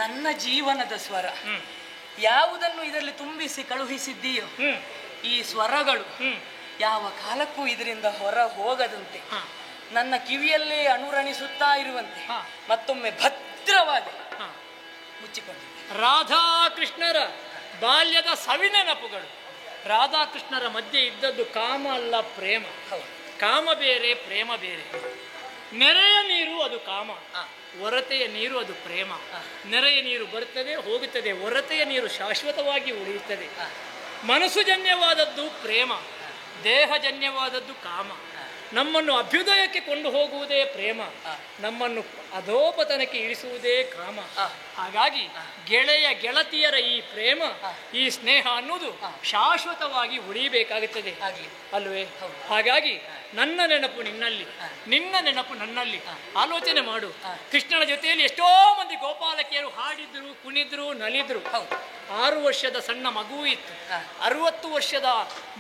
ನನ್ನ ಜೀವನದ ಸ್ವರ. ಯಾವುದನ್ನು ಇದರಲ್ಲಿ ತುಂಬಿಸಿ ಕಳುಹಿಸಿದ್ದೀಯೋ ಈ ಸ್ವರಗಳು ಯಾವ ಕಾಲಕ್ಕೂ ಇದರಿಂದ ಹೊರ ಹೋಗದಂತೆ ನನ್ನ ಕಿವಿಯಲ್ಲೇ ಅನುರಣಿಸುತ್ತಾ ಇರುವಂತೆ ಮತ್ತೊಮ್ಮೆ ಭದ್ರವಾಗಿ ಮುಚ್ಚಿಕೊಂಡಿದ್ದೆ. ರಾಧಾಕೃಷ್ಣರ ಬಾಲ್ಯದ ಸವಿನೆನಪುಗಳು. ರಾಧಾಕೃಷ್ಣರ ಮಧ್ಯೆ ಇದ್ದದ್ದು ಕಾಮ ಅಲ್ಲ, ಪ್ರೇಮ. ಕಾಮ ಬೇರೆ, ಪ್ರೇಮ ಬೇರೆ. ನೆರೆಯ ನೀರು ಅದು ಕಾಮ, ಒರತೆಯ ನೀರು ಅದು ಪ್ರೇಮ. ನೆರೆಯ ನೀರು ಬರುತ್ತದೆ ಹೋಗುತ್ತದೆ, ಒರತೆಯ ನೀರು ಶಾಶ್ವತವಾಗಿ ಉಳಿಯುತ್ತದೆ. ಮನಸ್ಸುಜನ್ಯವಾದದ್ದು ಪ್ರೇಮ, ದೇಹಜನ್ಯವಾದದ್ದು ಕಾಮ. ನಮ್ಮನ್ನು ಅಭ್ಯುದಯಕ್ಕೆ ಕೊಂಡು ಹೋಗುವುದೇ ಪ್ರೇಮ, ನಮ್ಮನ್ನು ಅಧೋಪತನಕ್ಕೆ ಇಳಿಸುವುದೇ ಕಾಮ. ಹಾಗಾಗಿ ಗೆಳೆಯ ಗೆಳತಿಯರ ಈ ಪ್ರೇಮ, ಈ ಸ್ನೇಹ ಅನ್ನೋದು ಶಾಶ್ವತವಾಗಿ ಉಳಿಯಬೇಕಾಗುತ್ತದೆ ಅಲ್ವೇ? ಹಾಗಾಗಿ ನನ್ನ ನೆನಪು ನಿನ್ನಲ್ಲಿ, ನಿನ್ನ ನೆನಪು ನನ್ನಲ್ಲಿ. ಆಲೋಚನೆ ಮಾಡು. ಕೃಷ್ಣನ ಜೊತೆಯಲ್ಲಿ ಎಷ್ಟೋ ಮಂದಿ ಗೋಪಾಲಕಿಯರು ಹಾಡಿದ್ರು, ಕುಣಿದ್ರು, ನಲಿದ್ರು. 6 ವರ್ಷದ ಸಣ್ಣ ಮಗುವು ಇತ್ತು, 60 ವರ್ಷದ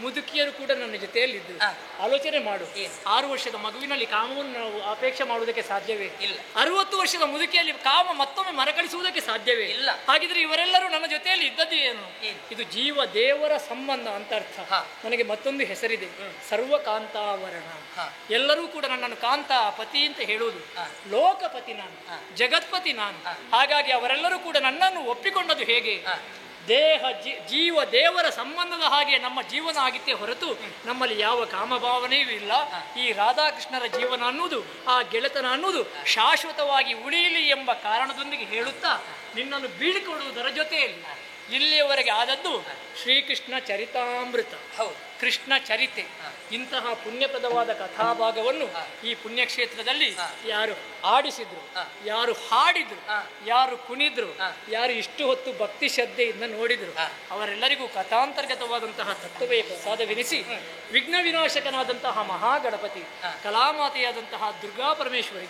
ಮುದುಕಿಯರು ಕೂಡ ನನ್ನ ಜೊತೆಯಲ್ಲಿದ್ದರು. ಆಲೋಚನೆ ಮಾಡು, 6 ವರ್ಷದ ಮಗುವಿನಲ್ಲಿ ಕಾಮವನ್ನು ನಾವು ಅಪೇಕ್ಷೆ ಮಾಡುವುದಕ್ಕೆ ಸಾಧ್ಯವೇ ಇಲ್ಲ. 60 ವರ್ಷದ ಮುದುಕಿಯಲ್ಲಿ ಕಾಮ ಮತ್ತೊಮ್ಮೆ ಮರಕಳಿಸುವುದಕ್ಕೆ ಸಾಧ್ಯವೇ ಇಲ್ಲ. ಹಾಗಿದ್ರೆ ಇವರೆಲ್ಲರೂ ನನ್ನ ಜೊತೆಯಲ್ಲಿ ಇದ್ದದ್ದು ಏನು? ಇದು ಜೀವ ದೇವರ ಸಂಬಂಧ ಅಂತ ಅರ್ಥ. ನನಗೆ ಮತ್ತೊಂದು ಹೆಸರಿದೆ, ಸರ್ವಕಾಂತಾವರಣ. ಎಲ್ಲರೂ ಕೂಡ ನನ್ನನ್ನು ಕಾಂತ ಪತಿ ಅಂತ ಹೇಳುವುದು. ಲೋಕಪತಿ ನಾನು, ಜಗತ್ಪತಿ ನಾನು. ಹಾಗಾಗಿ ಅವರೆಲ್ಲರೂ ಕೂಡ ನನ್ನನ್ನು ಒಪ್ಪಿಕೊಂಡದ್ದು ಹೇಗೆ? ಜೀವ ದೇವರ ಸಂಬಂಧದ ಹಾಗೆ ನಮ್ಮ ಜೀವನ ಆಗಿತ್ತೇ ಹೊರತು ನಮ್ಮಲ್ಲಿ ಯಾವ ಕಾಮಭಾವನೆಯೂ ಇಲ್ಲ. ಈ ರಾಧಾಕೃಷ್ಣರ ಜೀವನ ಅನ್ನುವುದು, ಆ ಗೆಳೆತನ ಅನ್ನುವುದು ಶಾಶ್ವತವಾಗಿ ಉಳಿಯಲಿ ಎಂಬ ಕಾರಣದೊಂದಿಗೆ ಹೇಳುತ್ತಾ ನಿನ್ನನ್ನು ಬೀಳಿಕೊಡುವುದರ ಜೊತೆಯಲ್ಲಿ ಇಲ್ಲಿಯವರೆಗೆ ಆದದ್ದು ಶ್ರೀಕೃಷ್ಣ ಚರಿತಾಮೃತ, ಕೃಷ್ಣ ಚರಿತೆ. ಇಂತಹ ಪುಣ್ಯಪ್ರದವಾದ ಕಥಾಭಾಗವನ್ನು ಈ ಪುಣ್ಯಕ್ಷೇತ್ರದಲ್ಲಿ ಯಾರು ಆಡಿಸಿದ್ರು, ಯಾರು ಹಾಡಿದ್ರು, ಯಾರು ಕುಣಿದ್ರು, ಯಾರು ಇಷ್ಟು ಹೊತ್ತು ಭಕ್ತಿ ಶ್ರದ್ಧೆಯಿಂದ ನೋಡಿದ್ರು, ಅವರೆಲ್ಲರಿಗೂ ಕಥಾಂತರ್ಗತವಾದಂತಹ ತತ್ವವೇ ಪ್ರಸಾದವೆನಿಸಿ ವಿಘ್ನ ವಿನಾಶಕನಾದಂತಹ ಮಹಾಗಣಪತಿ, ಕಲಾಮಾತೆಯಾದಂತಹ ದುರ್ಗಾ ಪರಮೇಶ್ವರಿ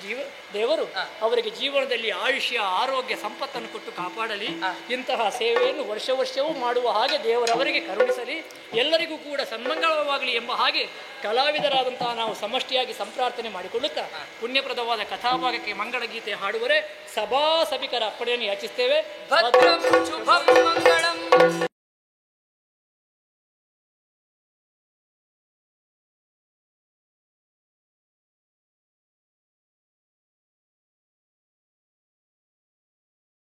ದೇವರು ಅವರಿಗೆ ಜೀವನದಲ್ಲಿ ಆಯುಷ್ಯ, ಆರೋಗ್ಯ, ಸಂಪತ್ತನ್ನು ಕೊಟ್ಟು ಕಾಪಾಡಲಿ. ಇಂತಹ ಸೇವೆಯನ್ನು ವರ್ಷ ವರ್ಷವೂ ಮಾಡುವ ಹಾಗೆ ದೇವರವರಿಗೆ ಕರುಣಿಸಲಿ. ಎಲ್ಲರಿಗೂ ಕೂಡ ಸನ್ಮಂಗಳವಾಗಲಿ ಎಂಬ ಹಾಗೆ ಕಲಾವಿದರಾದಂತಹ ನಾವು ಸಮಷ್ಟಿಯಾಗಿ ಸಂಪ್ರಾರ್ಥನೆ ಮಾಡಿಕೊಳ್ಳುತ್ತಾ ಪುಣ್ಯಪ್ರದವಾದ ಕಥಾಭಾಗಕ್ಕೆ ಮಂಗಳಗೀತೆ ಹಾಡುವರೆ ಸಭಾ ಸಭಿಕರ ಅಪ್ಪಣೆಯನ್ನು ಯಾಚಿಸ್ತೇವೆ. ಭದ್ರಂ ಶುಭಂ ಮಂಗಳಂ.